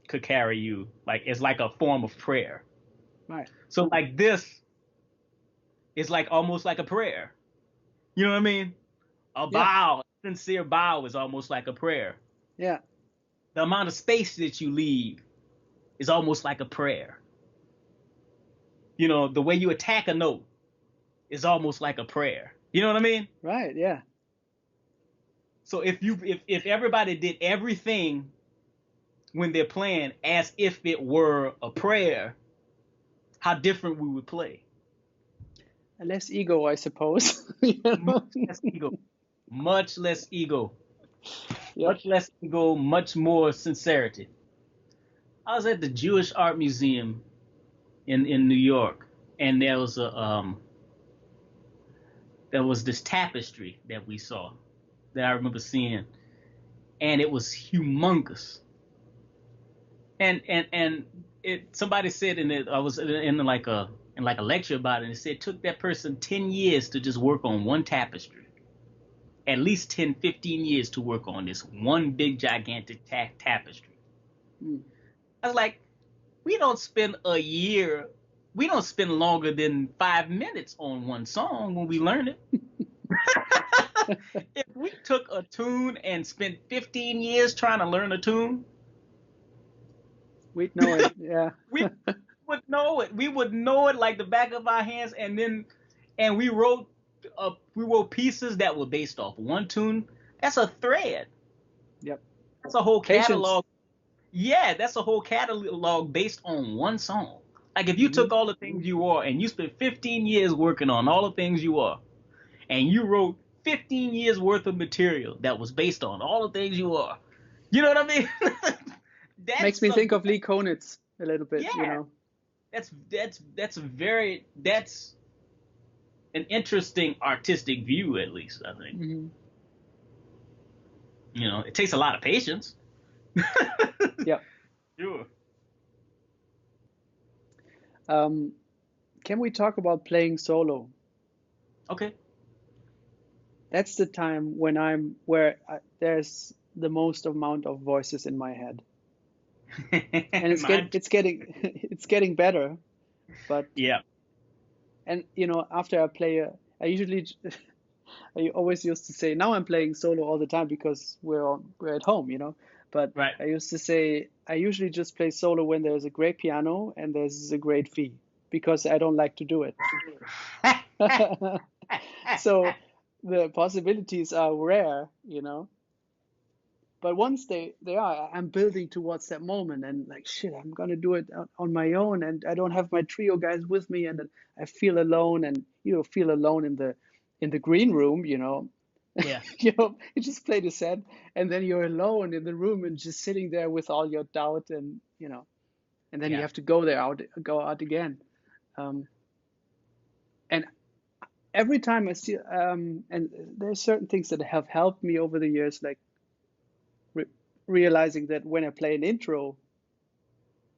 could carry you, like, it's like a form of prayer. Right. So like this is like almost like a prayer. You know what I mean? A Yeah. bow, a sincere bow is almost like a prayer. Yeah. The amount of space that you leave is almost like a prayer. The way you attack a note is almost like a prayer. You know what I mean? Right. Yeah. So if everybody did everything when they're playing as if it were a prayer, how different we would play. Less ego, I suppose. Much less ego. Much less ego. Yeah. Much less ego, much more sincerity. I was at the Jewish Art Museum in New York, and there was this tapestry that we saw that I remember seeing, and it was humongous. And somebody said in it, I was in like a lecture about it, and it said it took that person 10 years to just work on one tapestry. At least 10, 15 years to work on this one big gigantic tapestry. Mm. I was like, we don't spend a year, we don't spend longer than 5 minutes on one song when we learn it. If we took a tune and spent 15 years trying to learn a tune, We'd know it. Yeah. we would know it. We would know it like the back of our hands, and we wrote pieces that were based off one tune. That's a thread. Yep. That's a whole Patience. catalog. Yeah, that's a whole catalog based on one song. Like if you took all the things you are and you spent 15 years working on all the things you are, and you wrote 15 years worth of material that was based on all the things you are. You know what I mean? Makes me think of Lee Konitz a little bit, Yeah. That's an interesting artistic view, at least, I think. Mm-hmm. It takes a lot of patience. Yeah. Sure. Can we talk about playing solo? Okay. That's the time when there's the most amount of voices in my head, and it's getting better, but yeah. And after I play, I always used to say, now I'm playing solo all the time because we're at home. But Right. I used to say I usually just play solo when there's a great piano and there's a great fee, because I don't like to do it. So the possibilities are rare. But once they are, I'm building towards that moment, and like, shit, I'm gonna do it on my own, and I don't have my trio guys with me, and I feel alone, and feel alone in the green room. Yeah. You just play the set, and then you're alone in the room and just sitting there with all your doubt, and and then you have to go out again. And every time I see, and there's certain things that have helped me over the years, like realizing that when I play an intro,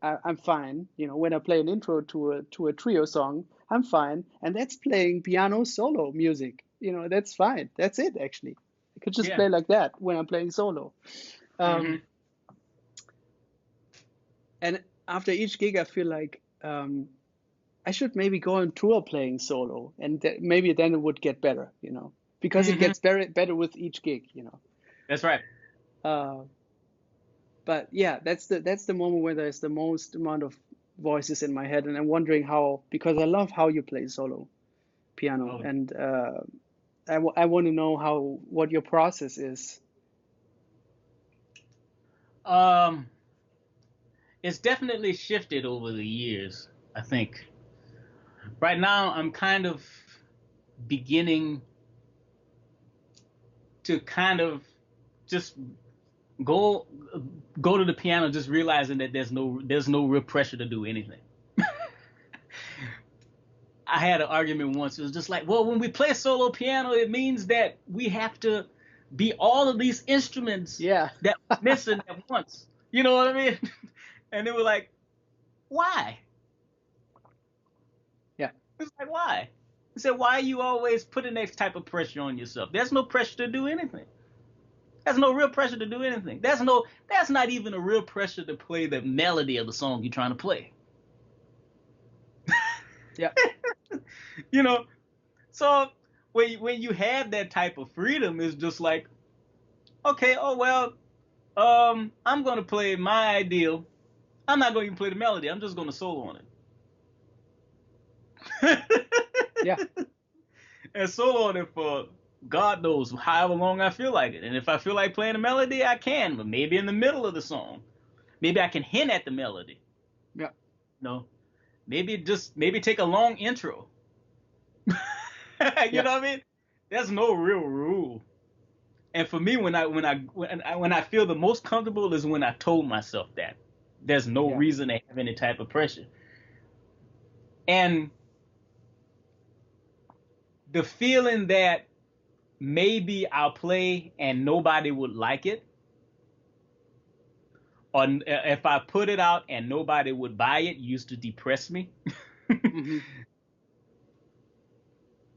I'm fine. You know, when I play an intro to a trio song, I'm fine, and that's playing piano solo music. You know, that's fine. That's it, actually. I could just Yeah. play like that when I'm playing solo. And after each gig, I feel like I should maybe go on tour playing solo, and maybe then it would get better, you know, because it gets better with each gig, you know. That's right. But yeah, that's the moment where there's the most amount of voices in my head, and I'm wondering how, because I love how you play solo piano, Oh. and I want to know what your process is. It's definitely shifted over the years, I think. Right now, I'm kind of beginning to kind of just go to the piano, just realizing that there's no real pressure to do anything. I had an argument once. It was just like, well, when we play solo piano, it means that we have to be all of these instruments that we're missing at once. You know what I mean? And they were like, why? Yeah. It's like, why? I said, why are you always putting that type of pressure on yourself? There's no pressure to do anything. There's no real pressure to do anything. That's not even a real pressure to play the melody of the song you're trying to play. Yeah. You know, so when you have that type of freedom, it's just like, okay, oh well, I'm gonna play my ideal. I'm not gonna even play the melody. I'm just gonna solo on it. Yeah. And solo on it for God knows however long I feel like it. And if I feel like playing a melody, I can, but maybe in the middle of the song. Maybe I can hint at the melody. Yeah. No. Maybe take a long intro. You know what I mean? There's no real rule. And for me, when I feel the most comfortable is when I told myself that there's no reason to have any type of pressure. And the feeling that maybe I'll play and nobody would like it, or if I put it out and nobody would buy it, used to depress me.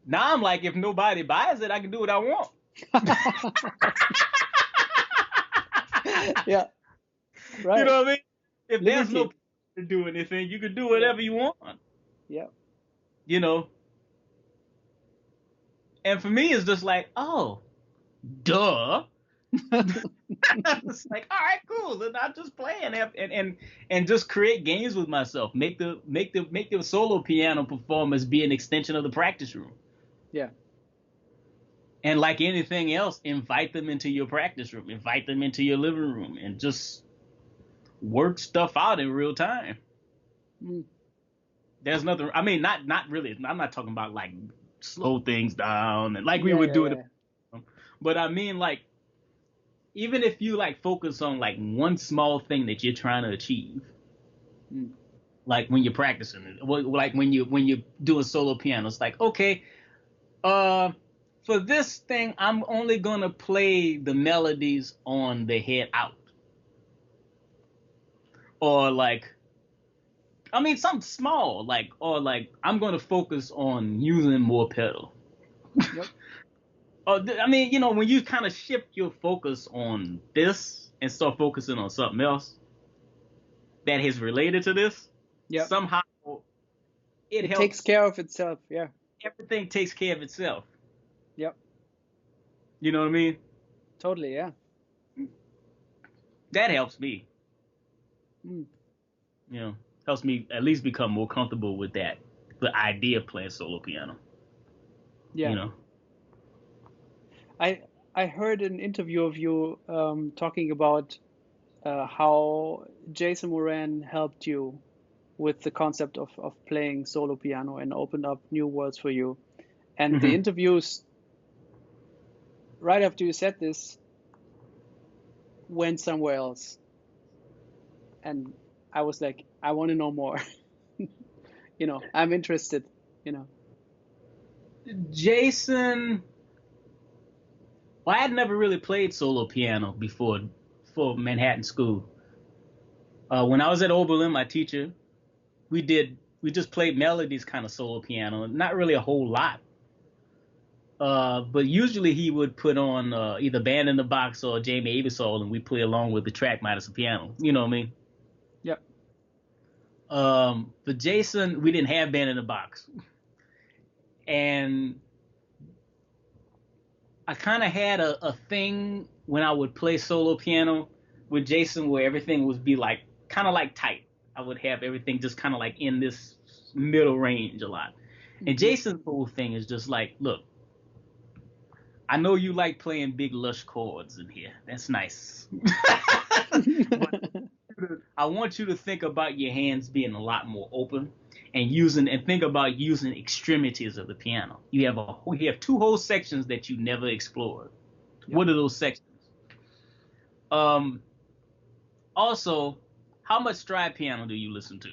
Now I'm like, if nobody buys it, I can do what I want. Yeah. Right. You know what I mean? If there's no to do anything, you can do whatever you want. Yeah. You know? And for me, it's just like, oh, duh. It's like, all right, cool. Then I'll just play and just create games with myself. Make the solo piano performance be an extension of the practice room. Yeah. And like anything else, invite them into your practice room, invite them into your living room, and just work stuff out in real time. There's nothing. I mean, not really. I'm not talking about like slow things down and like we would do it. But I mean, like, even if you like focus on like one small thing that you're trying to achieve, like when you're practicing it, like when you do a solo piano, it's like, okay, for this thing, I'm only gonna play the melodies on the head out, or like, I mean, something small, like, or like, I'm gonna focus on using more pedal. Yep. I mean, you know, when you kind of shift your focus on this and start focusing on something else that is related to this, somehow it helps. Takes care of itself. Yeah. Everything takes care of itself. Yep. You know what I mean? Totally. Yeah. That helps me. You know, helps me at least become more comfortable with that, the idea of playing solo piano. Yeah. You know. I heard an interview of you talking about how Jason Moran helped you with the concept of playing solo piano and opened up new worlds for you. And the interviews, right after you said this, went somewhere else. And I was like, I want to know more. You know, I'm interested, you know. Jason, well, I had never really played solo piano before for Manhattan School. When I was at Oberlin, my teacher, we just played melodies kind of solo piano, not really a whole lot. But usually he would put on either Band in the Box or Jamie Aebersold, and we play along with the track minus the piano. You know what I mean? Yep. For Jason, we didn't have Band in the Box, and I kind of had a thing when I would play solo piano with Jason where everything would be like kind of like tight. I would have everything just kind of like in this middle range a lot. And Jason's whole thing is just like, look, I know you like playing big lush chords in here. That's nice. But I want you to think about your hands being a lot more open and think about using extremities of the piano. You have two whole sections that you never explored. Yep. What are those sections? Also, how much stride piano do you listen to?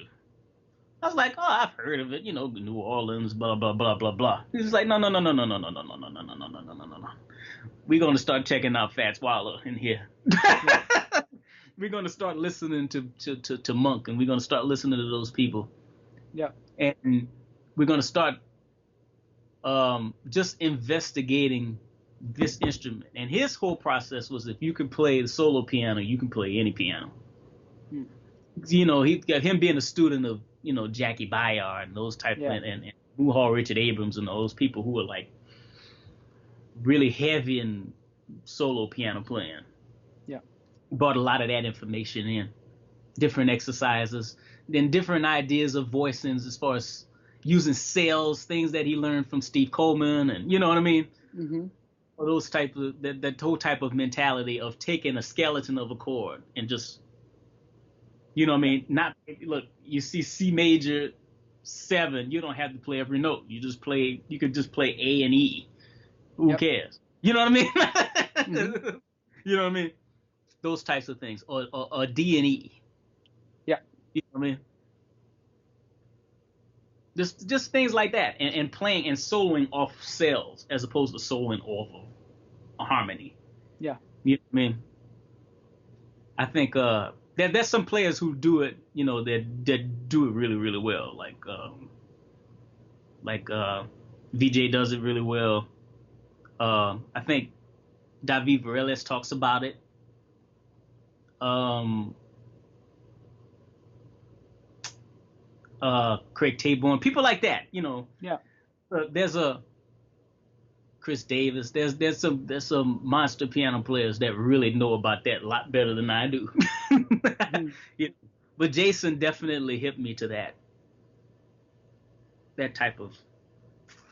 I was like, oh, I've heard of it, New Orleans, blah blah blah blah blah. He's like, no. We're gonna start checking out Fats Waller in here. We're gonna start listening to Monk, and we're gonna start listening to those people. Yeah. And we're gonna start just investigating this instrument. And his whole process was, if you can play the solo piano, you can play any piano. He got him being a student of Jackie Bayard and those type and Muhal Richard Abrams and those people who were like really heavy in solo piano playing. Yeah. Brought a lot of that information in, different exercises, then different ideas of voicings as far as using scales, things that he learned from Steve Coleman, and you know what I mean. Mm-hmm. Or those type of that whole type of mentality of taking a skeleton of a chord and just, you know what I mean? Not look, you see C major 7, you don't have to play every note. You could just play A and E. Who cares? You know what I mean? Mm-hmm. You know what I mean? Those types of things. Or D and E. Yeah. You know what I mean? Just things like that. And playing and soloing off cells as opposed to soloing off of a harmony. Yeah. You know what I mean? I think there's some players who do it, that do it really, really well. Like VJ does it really well. I think David Varela talks about it. Craig Taborn, people like that, Yeah. There's a Chris Davis. There's some monster piano players that really know about that a lot better than I do. But Jason definitely hit me to that type of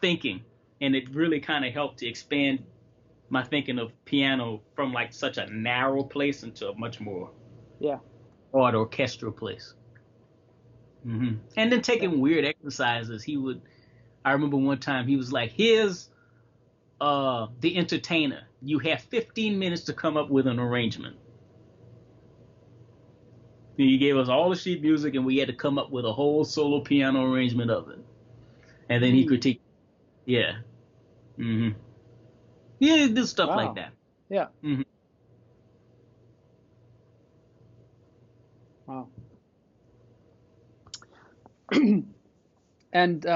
thinking, and it really kind of helped to expand my thinking of piano from like such a narrow place into a much more broad orchestral place. Mm-hmm. And then taking weird exercises. I remember one time he was like, here's the entertainer. You have 15 minutes to come up with an arrangement. He gave us all the sheet music, and we had to come up with a whole solo piano arrangement of it. And then he critiqued. Yeah. Mm-hmm. Yeah, do stuff like that. Yeah. Mm-hmm. Wow. And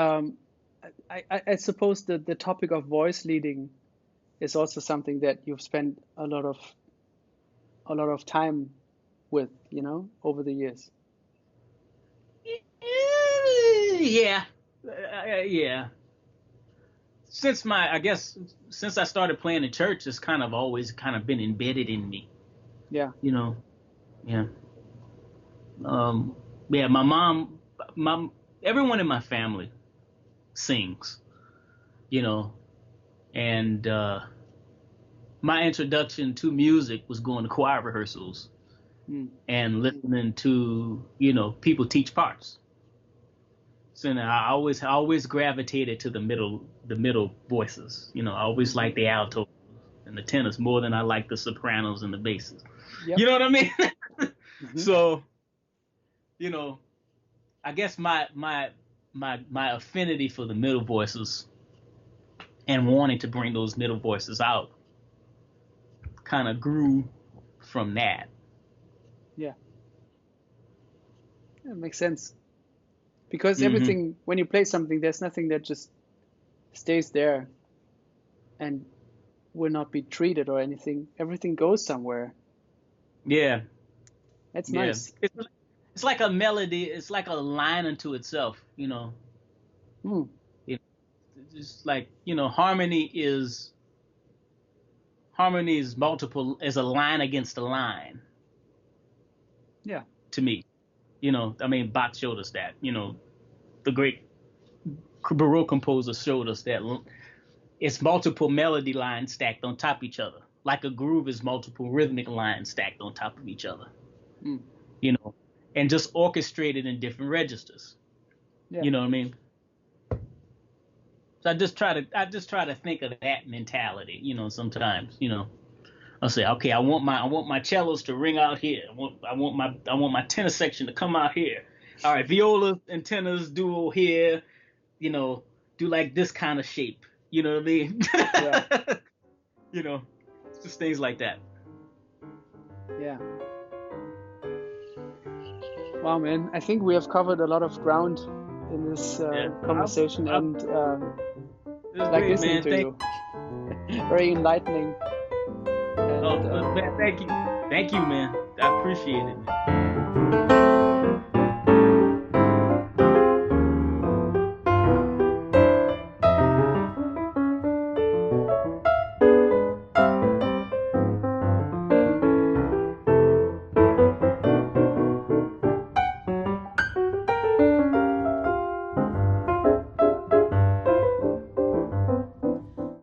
I suppose that the topic of voice leading is also something that you've spent a lot of time with, over the years. Yeah. Yeah. Since I started playing in church, it's kind of always kind of been embedded in me. Yeah. Yeah. Yeah, my mom, everyone in my family sings, and my introduction to music was going to choir rehearsals and listening to, people teach parts. So I always gravitated to the middle voices. I always liked the alto and the tenors more than I liked the sopranos and the basses. Yep. You know what I mean? Mm-hmm. So, I guess my affinity for the middle voices and wanting to bring those middle voices out kind of grew from that. Yeah. That makes sense. Because Mm-hmm. everything, when you play something, there's nothing that just stays there and will not be treated or anything. Everything goes somewhere. Yeah. That's Yeah. nice. It's like a melody. It's like a line unto itself, you know. Hmm. It's just like, you know, harmony is multiple, is a line against a line. Yeah. To me, you know, I mean, Bach showed us that, you know, the great Baroque composer showed us that it's multiple melody lines stacked on top of each other, like a groove is multiple rhythmic lines stacked on top of each other, you know, and just orchestrated in different registers. Yeah. You know what I mean? So I just try to think of that mentality, you know. Sometimes, you know, I'll say, okay, I want my cellos to ring out here. I want my tenor section to come out here. All right, viola and tenors duo here. You know, do like this kind of shape. You know what I mean? Yeah. You know, just things like that. Yeah. Wow, man. I think we have covered a lot of ground in this conversation, and like great, listening man. to you. Very enlightening. And, man, thank you, man. I appreciate it, man.